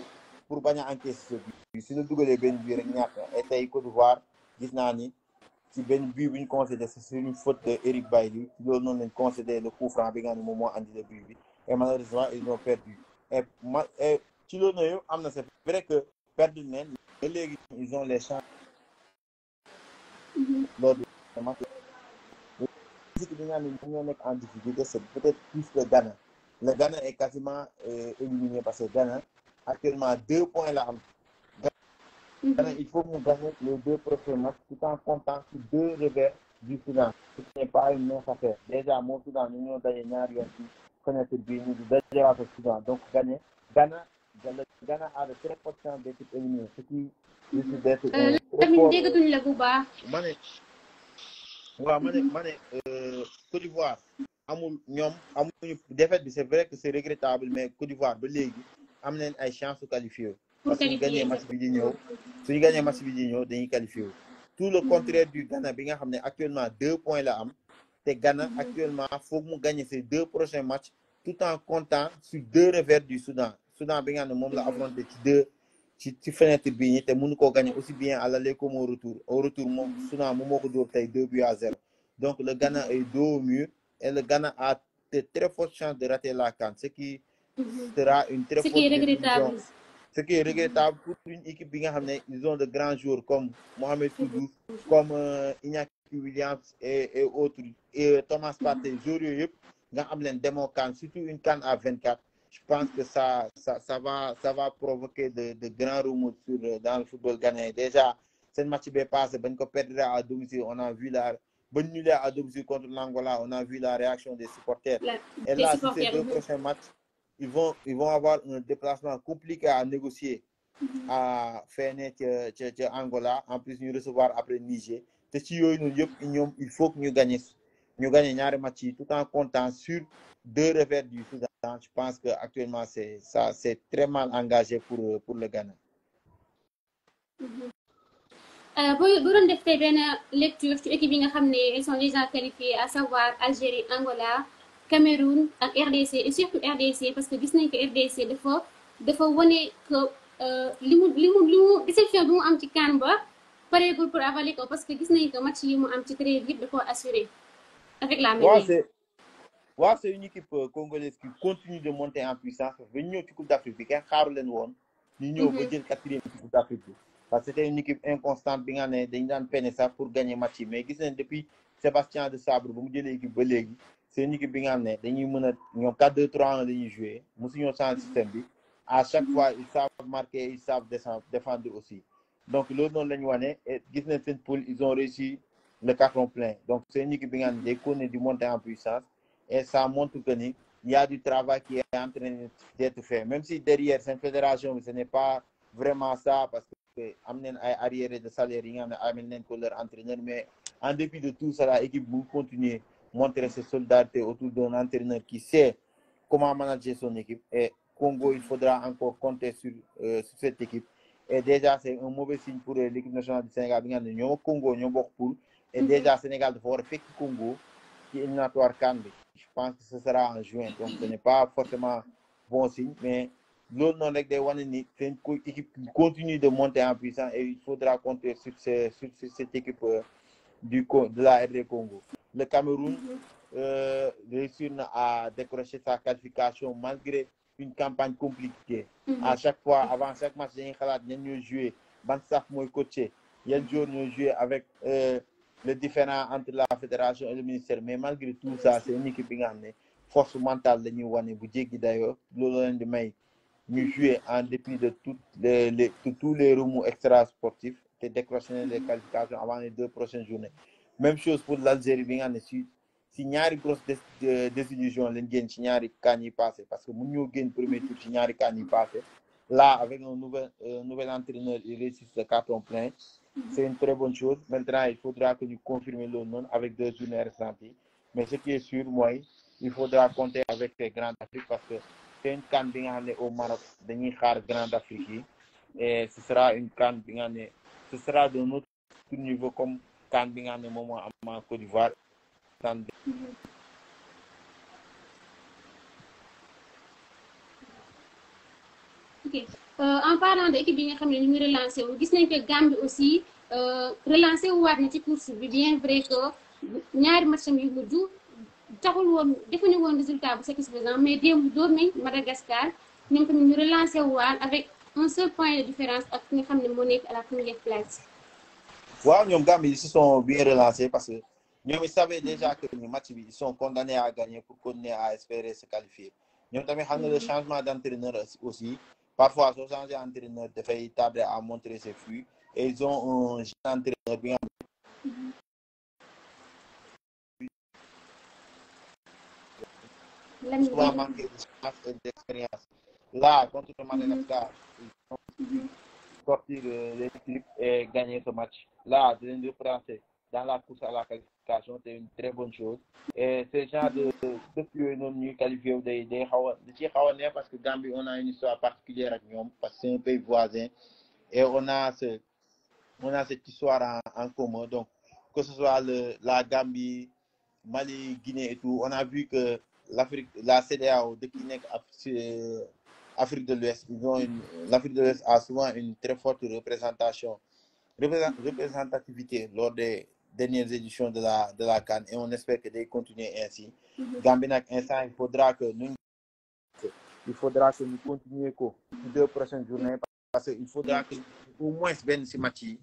pour bañ a encaisser ce but, si la dugalee benn but rek ñàkk. Et tey Côte d'Ivoire gis naa ni ci benn but bu ñu concédé c'est sur une faute de Eric Bailly, loolu noonu lañ concédé le coup franc bi nga xam ne moom moo andi le but bi, et malheureusement ils ont perdu. Et ci loolu noonu am na, c'est vrai que perdu nañ ba léegi ils ont les chances loolu match bi nga xam ne ñoom ñoo nekk en difficulté, c'est peut-être plus le Ghana. Le Ghana est quasiment éliminé parce que Ghana actuellement 2 points la am. Ghana, il faut nous gagner les 2 prochains matchs tout en comptant sur 2 revers du Soudan. Ce n'est pas une mince affaire. Déjà moo Soudan ñu ñoo daje ñaari yoon ci fenêtre bi ñu di dajewaat ak Soudan, donc Ghana a de très fortes chances d'être éliminé, ce qui risque d'être tamit déggatuñ la bu baax. ma ne Côte d'Ivoire ñoom amuñu défaite bi, c'est vrai que c'est regrettable, mais Côte d'Ivoire ba léegi am nañ ay chance su qualifié parce que suñu gagné match bi di ñëw dañuy qualifié wu. Tout le contraire du Ghana bi nga xam ne actuellement 2 points la am, te Ghana actuellement foog mu gagner ses 2 prochains matchs tout en comptant sur 2 revers du Soudan bi nga xam ne moom la affronté ci fenêtre bii ñi te mënu koo gagner aussi bien à l'aller comme au retour moom Soudan moom moo ko dóor tey 2-0. Donc le Ghana est dos au mur et le Ghana a de très fortes chances de rater la CAN, ce qui sera une très forte désillusion. Ce qui est regrettable pour une équipe bi nga xam ne ils ont de grands joueurs comme Mohamed Kudus, comme Iñaki Williams et autres, et Thomas Partey, joueurs yooyu yëpp nga xam leen demoo CAN, surtout une CAN à 24. Je pense que ça va provoquer de grands remous dans le football ghanéen. Déjà seen match bee passé bañ ko perdre à domicile, on a vu bañ nulé à domicile contre l'Angola, on a vu la réaction des supporters. Et là, sur ces 2 prochains matchs, ils vont avoir un déplacement compliqué à négocier à Fene ca Angola, en plus ñu recevoir après Niger. Te ci yooyu noonu yëpp ñoom il faut que ñu gagner ñaari match yi tout en comptant sur 2 revers du Soudan. Je pense que actuellement c'est très mal engagé pour le Ghana. bu doon def tey benn lecture ci équipe yi nga xam ne elles sont déjà qualifiées, à savoir Algérie, Angola, Cameroun ak RDC, et surtout RDC parce que gis nañ que RDC dafa wane que li mu déception bi mu am ci CAN ba pareegul pour avaler ko, parce que gis nañ que match yi mu am ci trêve yëpp da koo assuré avec la même. C'est une équipe congolaise qui continue de monter en puissance. Ba ñu ñëw ci Coupe d'Afrique bi kenn xaaru leen woon ñu ñëw ba jël 4e ci Coupe d'Afrique bi, parce que c'était une équipe inconstante bi nga ne dañu daan peine sax pour gagner match yi, mais gis nañ depuis Sébastien de Sabre ba mu jëlee équipe ba léegi c'est une équipe bi nga xam ne dañuy mën a ñoom 4-2-3-1 dañuy jouer, mosuñoo changer système bi. À chaque fois ils savent marquer, ils savent défendre aussi. Donc loolu noonu la ñu wane, et gis nañ seen poule ils ont réussi le carton plein. Donc c'est une équipe bi nga xam ne day continuer di monter en puissance, et ça montre que il y a du travail qui est en train d'être fait, même si derrière cette fédération ce n'est pas vraiment ça, parce que am nañ ay arriérés de salaire yi nga xam ne amel nañ ko leur entraîneur, mais en dépit de tout ça, l'équipe bu continuer montrer ses solidarités autour d'un entraîneur qui sait comment manager son équipe. Et Congo, il faudra encore compter sur cette équipe. Et déjà c'est un mauvais signe pour l'équipe nationale du Sénégal bi nga xam ne ñoo Congo ñoo bokk poule, et déjà Sénégal dafa war a fekk Congo ci éliminatoire CAN bi. Je pense que ce sera en juin, donc ce n'est pas forcément bon signe, mais loolu noonu rek day wane ni c'est une équipe qui continue de monter en puissance, et il faudra compter sur cette équipe de la RD Congo. Le Cameroun réussit à décrocher sa qualification malgré une campagne compliquée. À chaque fois, avant chaque match dañuy xalaat ñan ñooy jouer, ban staff mooy coacher, yan joueurs ñooy jouer avec le différent entre la fédération et le ministère, mais malgré tout ça c'est une équipe bi nga xam ne force mentale la ñuy wane bu jéggi dayoo, loolu leen di may ñu jouer en dépit de tous les remous extra sportifs, te décrocher les qualifications avant les 2 prochaines journées. Même chose pour l'Algérie bi nga xam ne si ñaari grosse désillusion lañ génn ci ñaari CAN yi passé parce que mun ñoo génn premier tour ci ñaari CAN yi passé là avec un nouvel entraîneur il réussit ce carton plein c'est une très bonne chose maintenant il faudra que ñu confirmer loolu noonu avec 2 journées restantes yi mais ce qui est sûr mooy il faudra compter avec les grands d'Afrique parce que c'est une CAN bi nga xam ne au Maroc dañuy xaar grands d'Afrique yi et ce sera une CAN bi nga xam ne ce sera d'un autre niveau comme CAN bi nga xam ne moom moo am en Côte d'Ivoire. Ok en parlant de équipe bi nga xam ne ñu ngi relancé wu gis nañ que Gambie aussi relancé wu waat na ci course bi bien vrai que ñaari matcham yu mujj taxul woon defuñu woon résultat bu satisfaisant mais démb dóor nañ Madagascar ñoom tamit ñu relancé wu waat avec un seul point de différence ak ki nga xam ne moo nekk à la première place. waaw ñoom Gambie ils se sont bien relancés parce que ñoom ils savaient déjà que ni match bi ils sont condamnés à gagner pour continuer à espérer se qualifier ñoom tamit xam nga le changement d'entraîneur aussi parfois soo changé entraîneur dafay tarder à montrer ses fruits et ils ont un jeune entraîneur bi nga xam souvent manqué de chance et d'expérience là contre le Madagascar ils ont sortir les clips et gagner ce match là de leen reprendre dans la course à la qualification c'est une très bonne chose et ce genre de dëkk yooyu noonu ñuy qualifié wu day xaw a da ciy xaw a neex parce que Gambie on a une histoire particulière ak ñoom parce que c'est un pays voisin et on a cette histoire en commun donc que ce soit la Gambie Mali Guinée et tout on a vu que la CEDEAO dëkk yi nekk Afrique de l'Ouest l'Afrique de l'Ouest a souvent une très forte représentativité lors des dernières éditions de la CAN et on espère que day continuer ainsi Gambie nag instant il faudra que ñu continuer ko ci 2 prochaines journées parce que il faudra que au moins benn ci match yi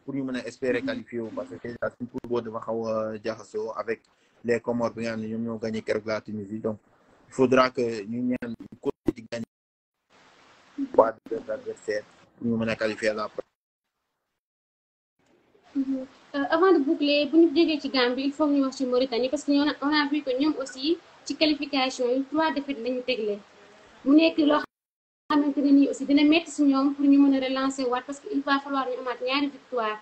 pour ñu mën a espérer qualifier wu parce que déjà suñu poule boobu dafa xaw a jaxasoo avec les Comores bi nga xam ne ñoom ñoo gagné keroog la Tunisie donc il faudra que ñu ñaan continuer di gagner poids de leurs adversaires pour ñu mën a qualifier la avant de boucler bu ñu jógee ci Gambie il faut ñu wax ci Mauritanie parce que on a vu que ñoom aussi ci qualification yi 3 défaites lañu tegle mu nekk loo xamante ne nii aussi dina métti si ñoom pour ñu mën a relancer waat parce que il va falloir ñu amaat ñaari victoire.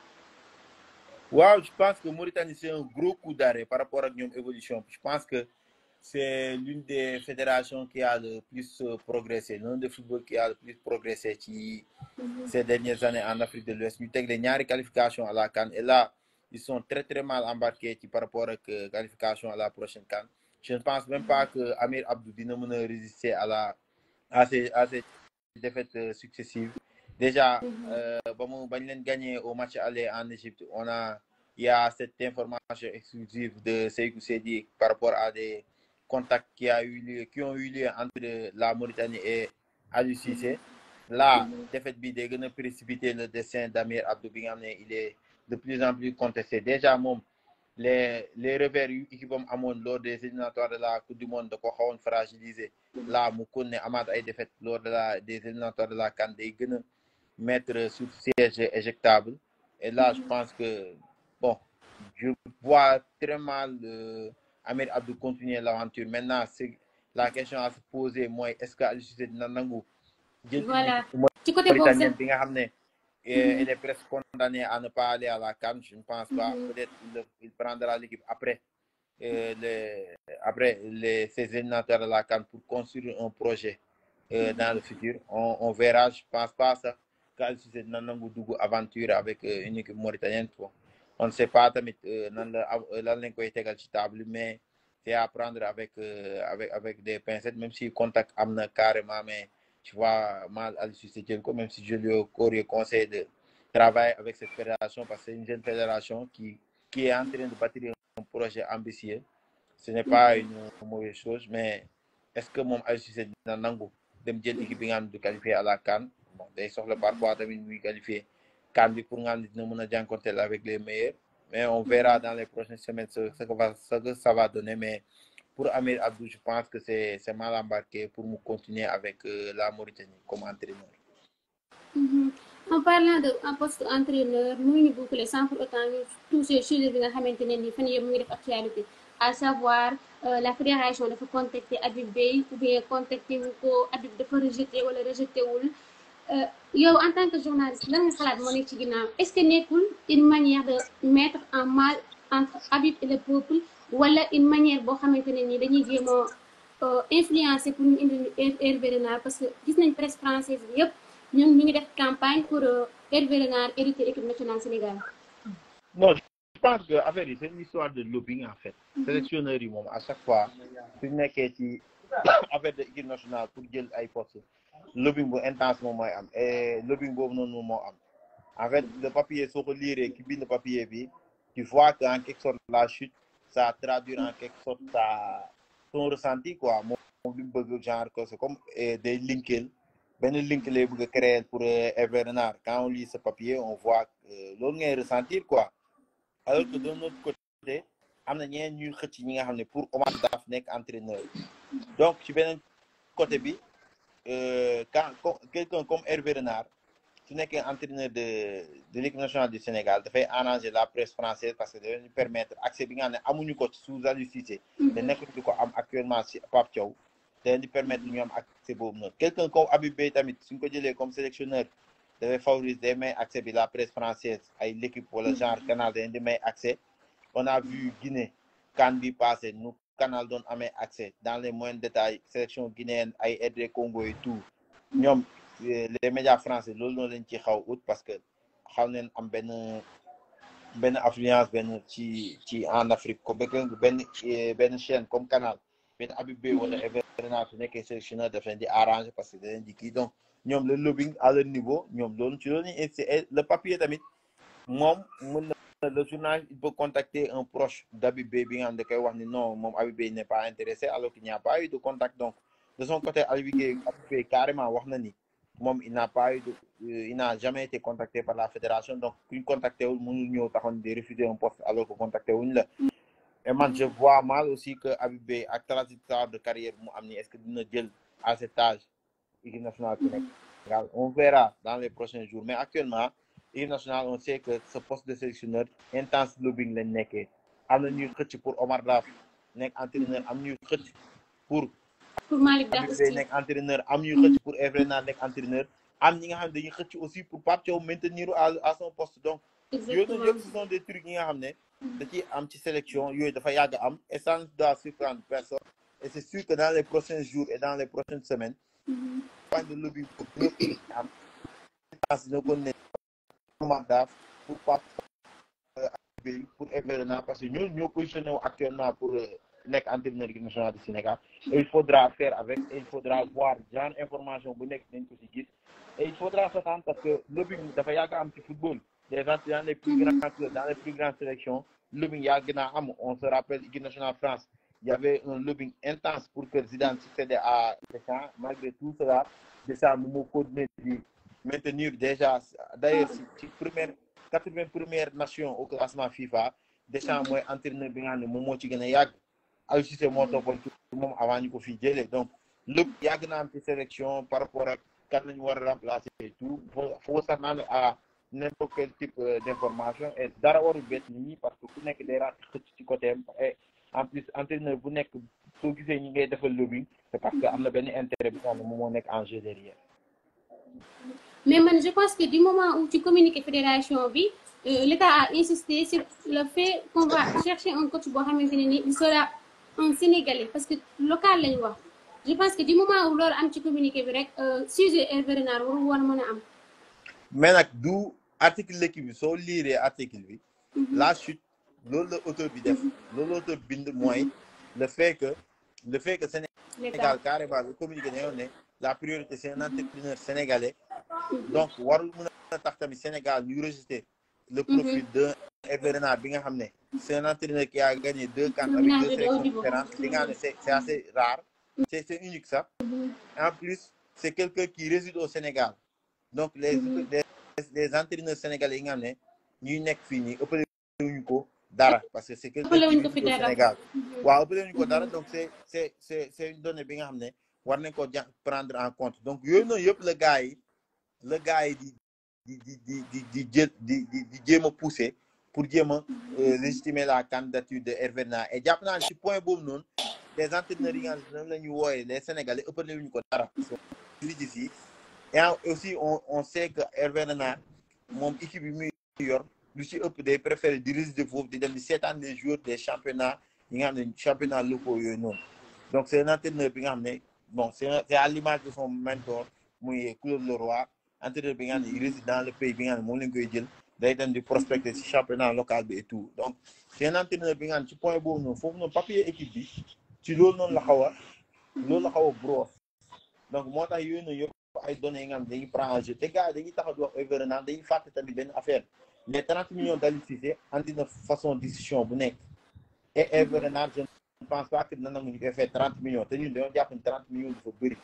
waaw je pense que Mauritanie c'est un gros coup d'arrêt par rapport ak ñoom évolution je pense que c'est l'une des fédérations qui a le plus progressé l'un des footballs qui a le plus progressé ci ces dernières années en Afrique de l'Ouest ñu tegle ñaari qualification à la CAN et là ils sont très très mal embarqués ci par rapport ak qualification à la prochaine CAN je ne pense même pas que Amir Abdou dina mën a résister à ces défaites successives déjà bañ leen gagné au match aller en Égypte il y a cette information exclusive de Sékou Seydi par rapport à des contacts qui ont eu lieu entre la Mauritanie et Aliou Cissé là défaite bi day gën a précipiter le destin d'Amir Abdou bi nga xam ne il est de plus en plus contesté déjà moom les revers yu équipe am amoon lors des éliminatoires de la Coupe du Monde da ko xawoon fragilisé là mu kon ne amaat ay défaites lors des éliminatoires de la CAN day gën a mettre sur siège éjectable et là je pense que bon je vois très mal Amir Abdou continuer l'aventure maintenant c'est la question à se poser mooy est-ce que Aliou Cissé dina nangu jël ci côté boobu sax bi nga xam ne elle est presque condamnée à ne pas aller à la CAN je ne pense pas peut-être il prendra l'équipe après ces éliminatoires de la CAN pour construire un projet dans le futur on verra je pense pas ça qu'Aliou Cissé dina nangu dugg aventure avec une équipe mauritanienne on ne sait pas tamit lan lañ koy tegal ci table mais c'est à prendre avec des pincettes même si contact am na carrément mais tu vois mal Aliou Cissé jël ko même si je lui aurais conseillé de travailler avec cette fédération parce que c'est une jeune fédération qui est en train de bâtir un projet ambitieux ce n'est pas une mauvaise chose mais est-ce que moom Aliou Cissé dina nangu dem jël équipe bi nga xam ne du qualifier à la CAN bon day soxla parfois tamit muy qualifier CAN bi pour nga xam ne dina mën a jànkonteel avec les meilleurs mais on verra dans les prochaines semaines ce que ça va donner mais pour Amir Abdou je pense que c'est mal embarqué pour mu continuer avec la Mauritanie comme entraîneur. En parlant de un poste entraîneur mënuñu boucler sans pour autant ñu toucher sujet bi nga xamante ne nii fan yii mu ngi def actualité à savoir la fédération dafa contacter Habib Beye ou bien contacter wu ko Habib dafa rejeté wala rejeté wul yow en tant que journaliste lan nga xalaat moo nekk ci ginnaaw est-ce que nekkul une manière de mettre en mal entre Habib et le peuple wala une manière boo xamante ne nii dañuy jéem a influencer pour ñu indi Hervé Renard parce que gis nañ presse française bi yëpp ñun ñu ngi def campagne pour Hervé Renard hériter équipe nationale Sénégal. Non, je pense que affaire yi c'est une histoire de lobbying en fait. Sélectionneurs yi moom à chaque fois suñu nekkee ci affaire de équipe nationale pour jël ay postes lobbying bu intense moom mooy am et lobbying boobu noonu moo am. En fait le papier soo ko liiree ki bind papier bi tu vois que en quelque sorte la chute ça traduit en quelque sorte son ressenti quoi moom li mu bëgg genre que c'est comme des linkel benn link lay bëgg a créer pour Hervé Renard quand on lit ce papier on voit loolu ngay ressentir quoi alors que de notre côté am na ñeneen ñuy xëcc ñi nga xam ne pour Omar Daf nekk entraîneur donc ci beneen côté bi quand quelqu'un comme Hervé Renard su nekkee entraîneur de l'équipe nationale du Sénégal dafay arranger la presse française parce que da leen permettre accès bi nga xam ne amuñu ko sous Aliou Cissé te nekkuñu di ko am actuellement ci Pape Thiaw da leen di permettre ñu am accès boobu noonu quelqu'un comme Habib Beye tamit suñ ko jëlee comme sélectionneur dafay favoriser day may accès bi la presse française ay l'équipe wala genre canal da leen di may accès on a vu Guinée CAN bi passé nu canal doon amee accès dans les moindres détails sélection guinéenne ay RD Congo et tout ñoom les médias français loolu noonu lañ ci xaw ut parce que xaw neen am benn affluence benn ci en Afrique comme benn chaîne comme canal benn Habib Beye wala Hervé Renard su nekkee sélectionneur daf leen di arranger parce que da leen di kii donc ñoom le lobbying à leur niveau ñoom loolu ci loolu le papier tamit moom mën na le journal il peut contacter un proche d'Habib Beye bi nga xam da koy wax ni non moom Habib Beye n'est pas intéressé alors qu'il n'y a pas eu de contact donc de son côté Habib Beye carrément wax na ni moom il n'a jamais été contacté par la fédération donc kuñ contacté wul mënul ñëw taxoon di refuser un poste alors que contacté wuñ la et man je vois mal aussi que Habib Beye ak trajectoire de carrière mu am ni est-ce que dina jël à cet âge équipe nationale Sénégal on verra dans les prochains jours mais actuellement équipe nationale on sait que ce poste de sélectionneur intense lobbying lañ nekkee am na ñuy xëcc pour Omar Daf nekk entraîneur am ñuy xëcc pour Malick Daf aussi nekk entraîneur am ñuy xëcc pour Hervé Renard nekk entraîneur am ñi nga xam ne dañuy xëcc aussi pour Pape Thiaw maintenir à son poste donc yooyu noonu yëpp ce sont des trucs yi nga xam ne da ciy am ci sélection yooyu dafa yàgg am et ça ne doit surprendre personne et c'est sûr que dans les prochains jours et dans les prochaines semaines point de lobby pour ñëpp am dina ko ne Omar Daf pour Pape Beye pour Hervé Renard parce que ñooñu ñoo positionné wu actuellement pour nekk entraîneur équipe nationale du Sénégal et il faudra faire avec et il faudra voir genre information bu nekk nañ ko ci gis et il faudra s'attendre parce que lobbying dafa yàgg am ci football dans les plus grands clubs dans les plus grandes sélections lobbying yàgg naa am on se rappelle équipe nationale France il y avait un lobbying intense pour que Zidane succède à Deschamps malgré tout cela Deschamps mu moo continuer di maintenir déjà d'ailleurs ci 81e nation au classement FIFA Deschamps mooy entraîneur bi nga xam ne moom moo ci gën a yàgg Aliou Cissé moo toppoon ci moom avant ñu ko fii jëlee donc lépp yàgg na am ci sélection par rapport ak kan lañu war a remplacer et tout faut s'attendre à n'importe quel type d'information et dara warul bett nit ñi parce que ku nekk day raat xëcc ci côté am et en plus entraîneur bu nekk soo gisee ñi ngay defal lobbying c'est parce que am na benn intérêt bi nga xam ne moom moo nekk en jeu derrière. mais man je pense que du moment où tu communiques fédération bi l'État a insisté sur le fait qu'on va chercher un coach boo xamante ne ni il sera un Sénégalais parce que local lañu wax je pense que du moment où loolu am ci communiqué bi rek sujet Hervé Renard waru war mën a am. mais nag du article l'équipe bi soo liiree article bi. la chute loolu la auteur bi def. loolu la auteur bind mooy le fait que Sénégal carrément le communiqué dañoo ne la priorité c'est un entraîneur sénégalais. donc warul mën a tax tamit Sénégal ñu rejeter le profil de Hervé Renard bi nga xam ne c'est un entraîneur qui a gagné 2 CAN avec 2 sélections différentes li nga xam ne c'est assez rare c'est unique ça en plus c'est quelqu'un qui réside au Sénégal donc les entraîneurs sénégalais yi nga xam ne ñuy nekk fii nii ëppale wuñu ko dara parce que c'est quelqu'un qui réside au Sénégal waaw ëppale wuñu ko dara donc c'est une donnée bi nga xam ne war nañ ko prendre en compte donc yooyu noonu yëpp la gars yi di jéem a pousser pour jéem a légitimer la candidature de Hervé Renard et jàpp naa ne ci point boobu noonu les entraîneurs yi nga xam ne la ñuy wooyee les Sénégalais ëppale wuñu ko dara ici et aussi on sait que Hervé Renard moom équipe yi muy yor lu ci ëpp day préféré di résider foofu di dem di seetaan les joueurs des championnats yi nga xam ne championnats locaux yooyu noonu donc c'est un entraîneur bi nga xam ne bon c'est à l'image de son mentor muy Claude Leroy entraîneur bi nga xam ne il réside dans le pays bi nga xam ne moom lañ koy jël day dem di prospecter ci championnat local bi et tout donc c'est un entraîneur bi nga xam ne ci point boobu noonu foofu noonu papier équipe bi ci loolu noonu la xaw a brosse donc moo tax yooyu noonu yëpp ay données yi nga xam ne dañuy prendre en jeu te gars yi dañuy taxaw di wax Hervé Renard dañuy fàtte tamit benn affaire les 30 millions d'Aliou Cissé andi na façon décision bu nekk et Hervé Renard je ne pense pas que dina nangu ñu koy fay 30 millions te ñun dañoo jàpp ne 30 millions dafa bëri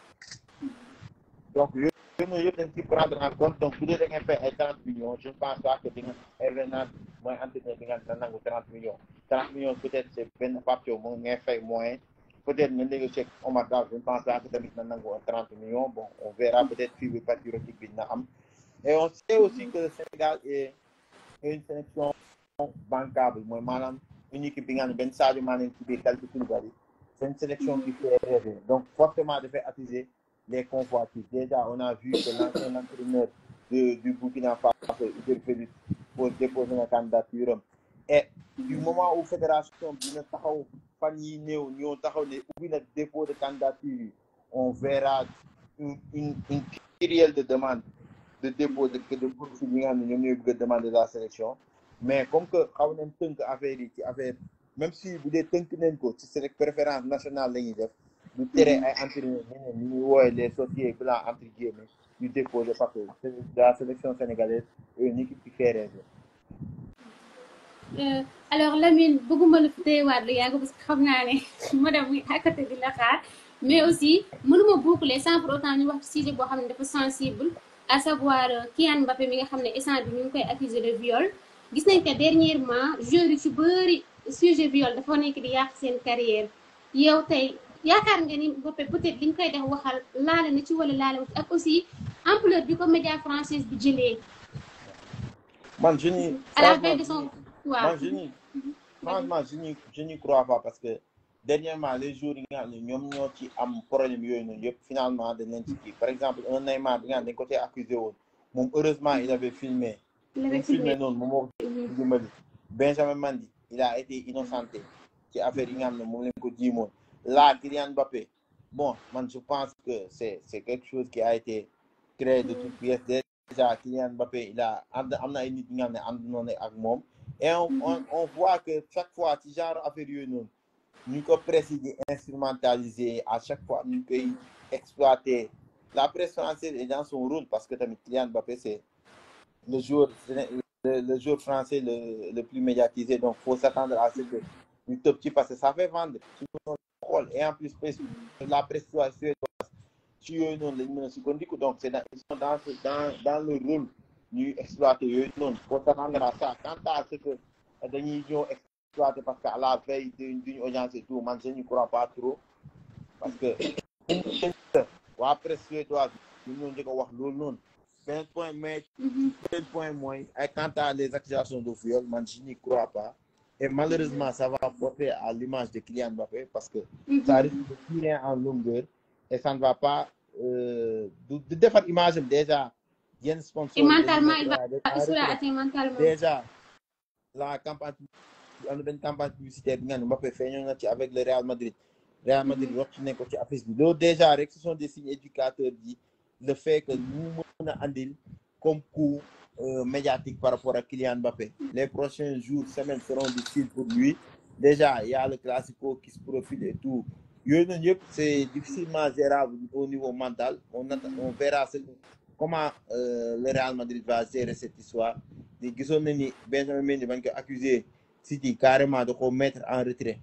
donc yooyu noonu yëpp dañ ci prendre en compte donc bu dee da ngay fay ay 30 millions je ne pense pas que di nga Hervé Renard mooy entraîneur bi nga dina nangu 30 millions 30 millions peut-être c'est benn Pape Thiaw moom ngay fay moyen peut-être nga négocier avec Omar Daf je ne pense pas que tamit na nangu 30 millions bon on verra peut-être fibre patriotique bi dina am et on sait aussi que le Sénégal est une sélection bancable mooy maanaam une équipe bi nga xam ne benn Sadio Mané ci biir Kalidou Koulibaly c'est une sélection qui fait rêver donc forcément dafay attiser les convoitises déjà on a vu que l'ancien entraîneur du Burkina Faso Hubert Félix pour déposer la candidature et du moment où fédération bi dina taxaw fan yi néew ñoo taxaw ne ubbi na dépôt de candidature yi on verra une kyrielle de demande de dépôt de profil yi nga xam ne ñoom ñooy bëgg a demander la sélection mais comme que xaw nañ tënk affaire yi ci affaire même si bu dee tënk nañ ko ci seen préférence nationale la ñuy def du tere ay entraîneurs ñeneen ñi ñuy wooye les sorciers blancs entre guillemets ñu déposer parce que la sélection sénégalaise est une équipe qui fait rêver. Alors Lamine bëgguma la fi téyewaat lu yàgg parce que xam naa ne madame muy à côté di la xaar mais aussi mënuma boucler sans pour autant ñu wax ci sujet boo xam ne dafa sensible à savoir Kylian Mbappé mi nga xam ne instant bi ñu ngi koy accuser de viol gis nañ que dernièrement joueurs yi ci bëri sujet viol dafa nekk di yàq seen carrière yow tey yaakaar nga ni Mbappé peut-être li ñu koy def waxal laale na ci wala laale wu ci ak aussi ampleur bi ko média français bi jëlee. man je n'y à la veille de son moi je n'y crois pas parce que dernièrement les jours yi nga xam ne ñoom ñoo ci am problème yooyu noonu yëpp finalement dañ leen ci kii par exemple un Neymar bi nga xam ne dañ ko cee accusé woon moom heureusement il avait filmé noonu moom moo dimbali Benjamin Mendy il a été innocenté ci affaire yi nga xam ne moom lañ ko jiimoon là Kylian Mbappé bon man je pense que c'est quelque chose qui a été créé de toutes pièces déjà Kylian Mbappé il a am na ay nit ñi nga xam ne ànd noonu ak moom et on voit que chaque fois ci genre affaire yooyu noonu ñu ko presse yi di instrumentaliser à chaque fois ñu koy exploiter la presse française est dans son rôle parce que tamit Kylian Mbappé c'est le joueur français le plus médiatisé donc faut s'attendre à ce que ñu tëb ci parce que ça fait vendre ci xool et en plus la presse suédoise ci yooyu noonu lañ mën a sukkandiku donc c'est ils sont dans le rôle ñuy exploiter yooyu noonu faut s'attendre à ça quant à ce que dañuy ñëw exploiter parce que à la veille d'une audience et tout man je n'y crois pas trop parce que waa presse suédoise ñu ñoo njëkk a wax loolu noonu beneen point mais beneen point mooy ay quant à les accusations de viol man je n'y crois pas et malheureusement ça va porter à l'image de Kylian Mbappé parce que ça risque de tirer en longueur et ça ne va pas du defar image am déjà yenn sponsor et mentalement il va mentalement déjà la campagne am na benn campagne publicitaire bi nga ne Mbappé feeñoon na ci avec le Real Madrid wax nañ ko ci affiche bi loolu déjà rek ce sont des signes éducateurs di le fait que ñu mën a andil comme coup médiatique par rapport à Kylian Mbappé les prochains jours semaines seront difficiles pour lui déjà il y a le classico qui se profile et tout yooyu noonu yëpp c'est difficilement gérable au niveau mental on verra comment le Real Madrid va gérer cette histoire di gisoon na ni Benjamin Mendy bañ ko accusé City carrément de ko mettre en retrait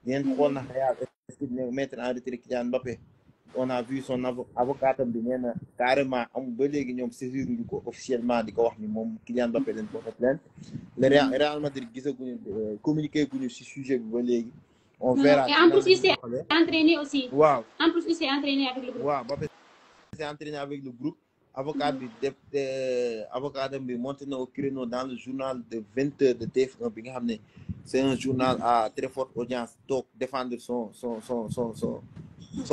ngeen xool na Real est-ce que dina mettre en retrait Kylian Mbappé on a vu son avocat am bi nee na carrément amul ba léegi ñoom saisiruñu ko officiellement di ko wax ni moom Kylian Mbappé dañ ko plainte le Real Madrid gisaguñu communiqué guñu ci sujet bi ba léegi on verra. Et en plus il s'est entraîné aussi. waaw En plus il s'est entraîné avec le groupe. waaw Mbappé s'est entraîné avec le groupe avocat bi avocat bi monté na au créneau dans le journal de 20h de TF1 bi nga xam ne c'est un journal à très forte audience toog défendre son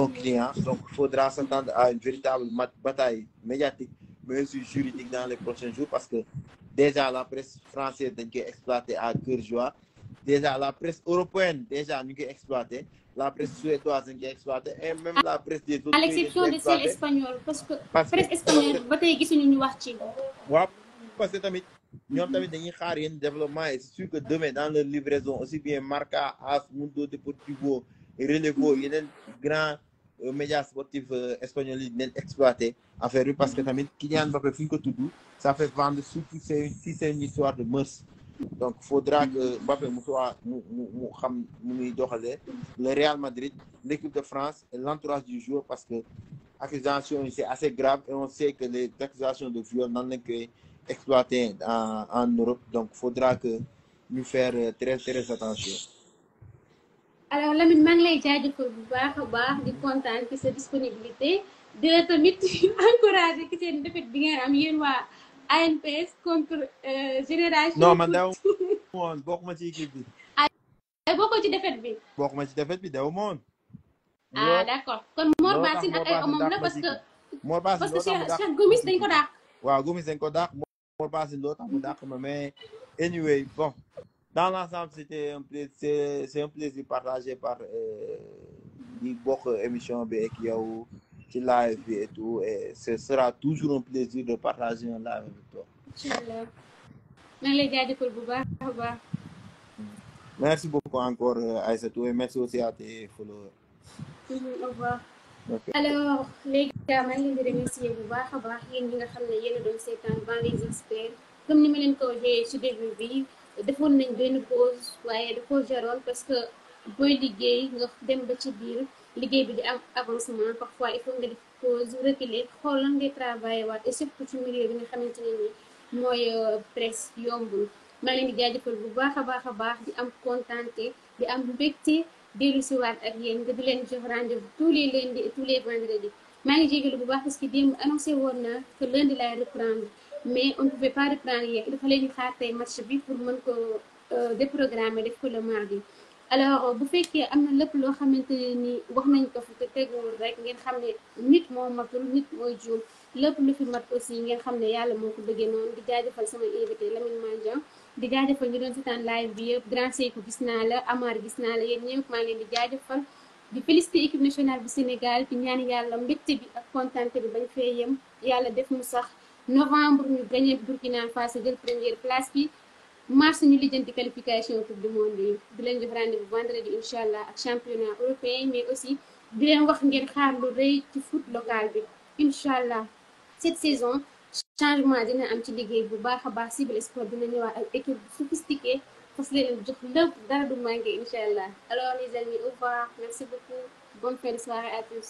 client. Donc il faudra s'attendre à une véritable bataille médiatique mais aussi juridique dans les prochains jours parce que déjà la presse française dañ koy exploité à cœur joie. Déjà la presse européenne déjà ñu ngi koy exploité, la presse suédoise dañ koy exploité et même la presse des à autres pays dañ l'exception koy de celle exploité espagnole parce que parce que presse espagnole ba tey gisuñu ñu wax ci. waaw parce que tamit ñoom tamit dañuy xaar yenn développement et c'est sûr que demain dans leur livraison aussi bien Marca, AS, Mundo Deportivo, Relevo yeneen grand médias sportifs espagnols yi dinañ exploité affaire bi parce que tamit Kylian Mbappé fi ñu ko tudd ça fait vendre surtout si c'est une histoire de mœurs. Donc faudra que Mbappé mu xam mu muy doxalee le Real Madrid, l'équipe de France et l'entourage du joueur parce que accusation c'est assez grave et on sait que les accusations de viol nan lañ koy exploiter en Europe, donc faudra que ñu faire très attention. Alors Lamine maa ngi lay jaajëfal bu baax a baax di kontaan ci sa disponibilité di la tamit encourager ci seen défaite bi ngeen am yéen waa ANPS contre Génération non man daw moon bokkuma ci équipe bi. ay bokkoo ci défaite bi. bokkuma ci défaite bi daw moon. ah d'accord kon Mor Bassine ak ay omam la parce que Mor Bassine parce que Cheikh Gomis dañ ko dàq. waaw Gomis dañ ko dàq Mor Bassine loo tax mu dàq ma mais anyway bon dans l'ensemble c'était un plaisir, c'est un plaisir partagé par di bokk émission bi ak yow ci live bi et tout et ce sera toujours un plaisir de partager un live avec toi. Inch'Allah maa ngi lay jaajëfal bu baax a baax. Merci beaucoup encore Aïssatou et merci aussi à tes followers. Au revoir. Okay. Alors léegi maa ngi leen di remercier bu baax a baax yéen ñi nga xam ne yéen a doon seetaan Ban les experts comme ni ma leen ko waxee ci début bi defoon nañ benn pause waaye da ko jaroon parce que booy liggéey nga dem ba ci biir liggéey bi di am avancement parfois il faut nga def pause reculer xool lan ngay travailler waat et surtout ci milieu bi nga xamante ne nii mooy presse yombul maa ngi leen di jaajëfal bu baax a baax di am contenté di am mbégte dellu si waat ak yéen nga di leen jox rendez-vous tous les lundis et tous les vendredis maa ngi jégalu bu baax parce que démb annoncé woon na que lundi lay reprendre mais on ne pouvait pas reprendre yeeg dafa leen xaar tey match bi pour mën ko déprogrammer def ko le mardi. alors bu fekkee am na lépp loo xamante ne ni wax nañ ko fi te teguwul rek ngeen xam ne nit moo matul nit mooy juum lépp lu fi mat aussi ngeen xam ne yàlla moo ko bëggee noonu di jaajëfal sama invité Lamine Mandiang di jaajëfal ñu doon seetaan live bi yëpp Grand Seykou gis naa la Amar gis naa la yéen ñëpp maa ngi leen di jaajëfal di félicité équipe nationale bu Sénégal di ñaan yàlla mbégte bi ak kontaante bi bañ fee yem yàlla def mu sax novembre ñu gagné Burkina Faso jël première place bi mars ñu lijjanti qualification coupe du monde yi di leen jox rendez-vous vendredi incha allah ak championnat européen mais aussi di leen wax ngeen xaar lu rëy ci foot local bi incha allah cette saison changement dina am ci liggéey bu baax a baax Cible Sport dina ñëwaat ak équipe bu sophistiquée fas leen jox lépp dara du manqué incha allah alors les amis au revoir merci beaucoup bonne fin de soirée à tous.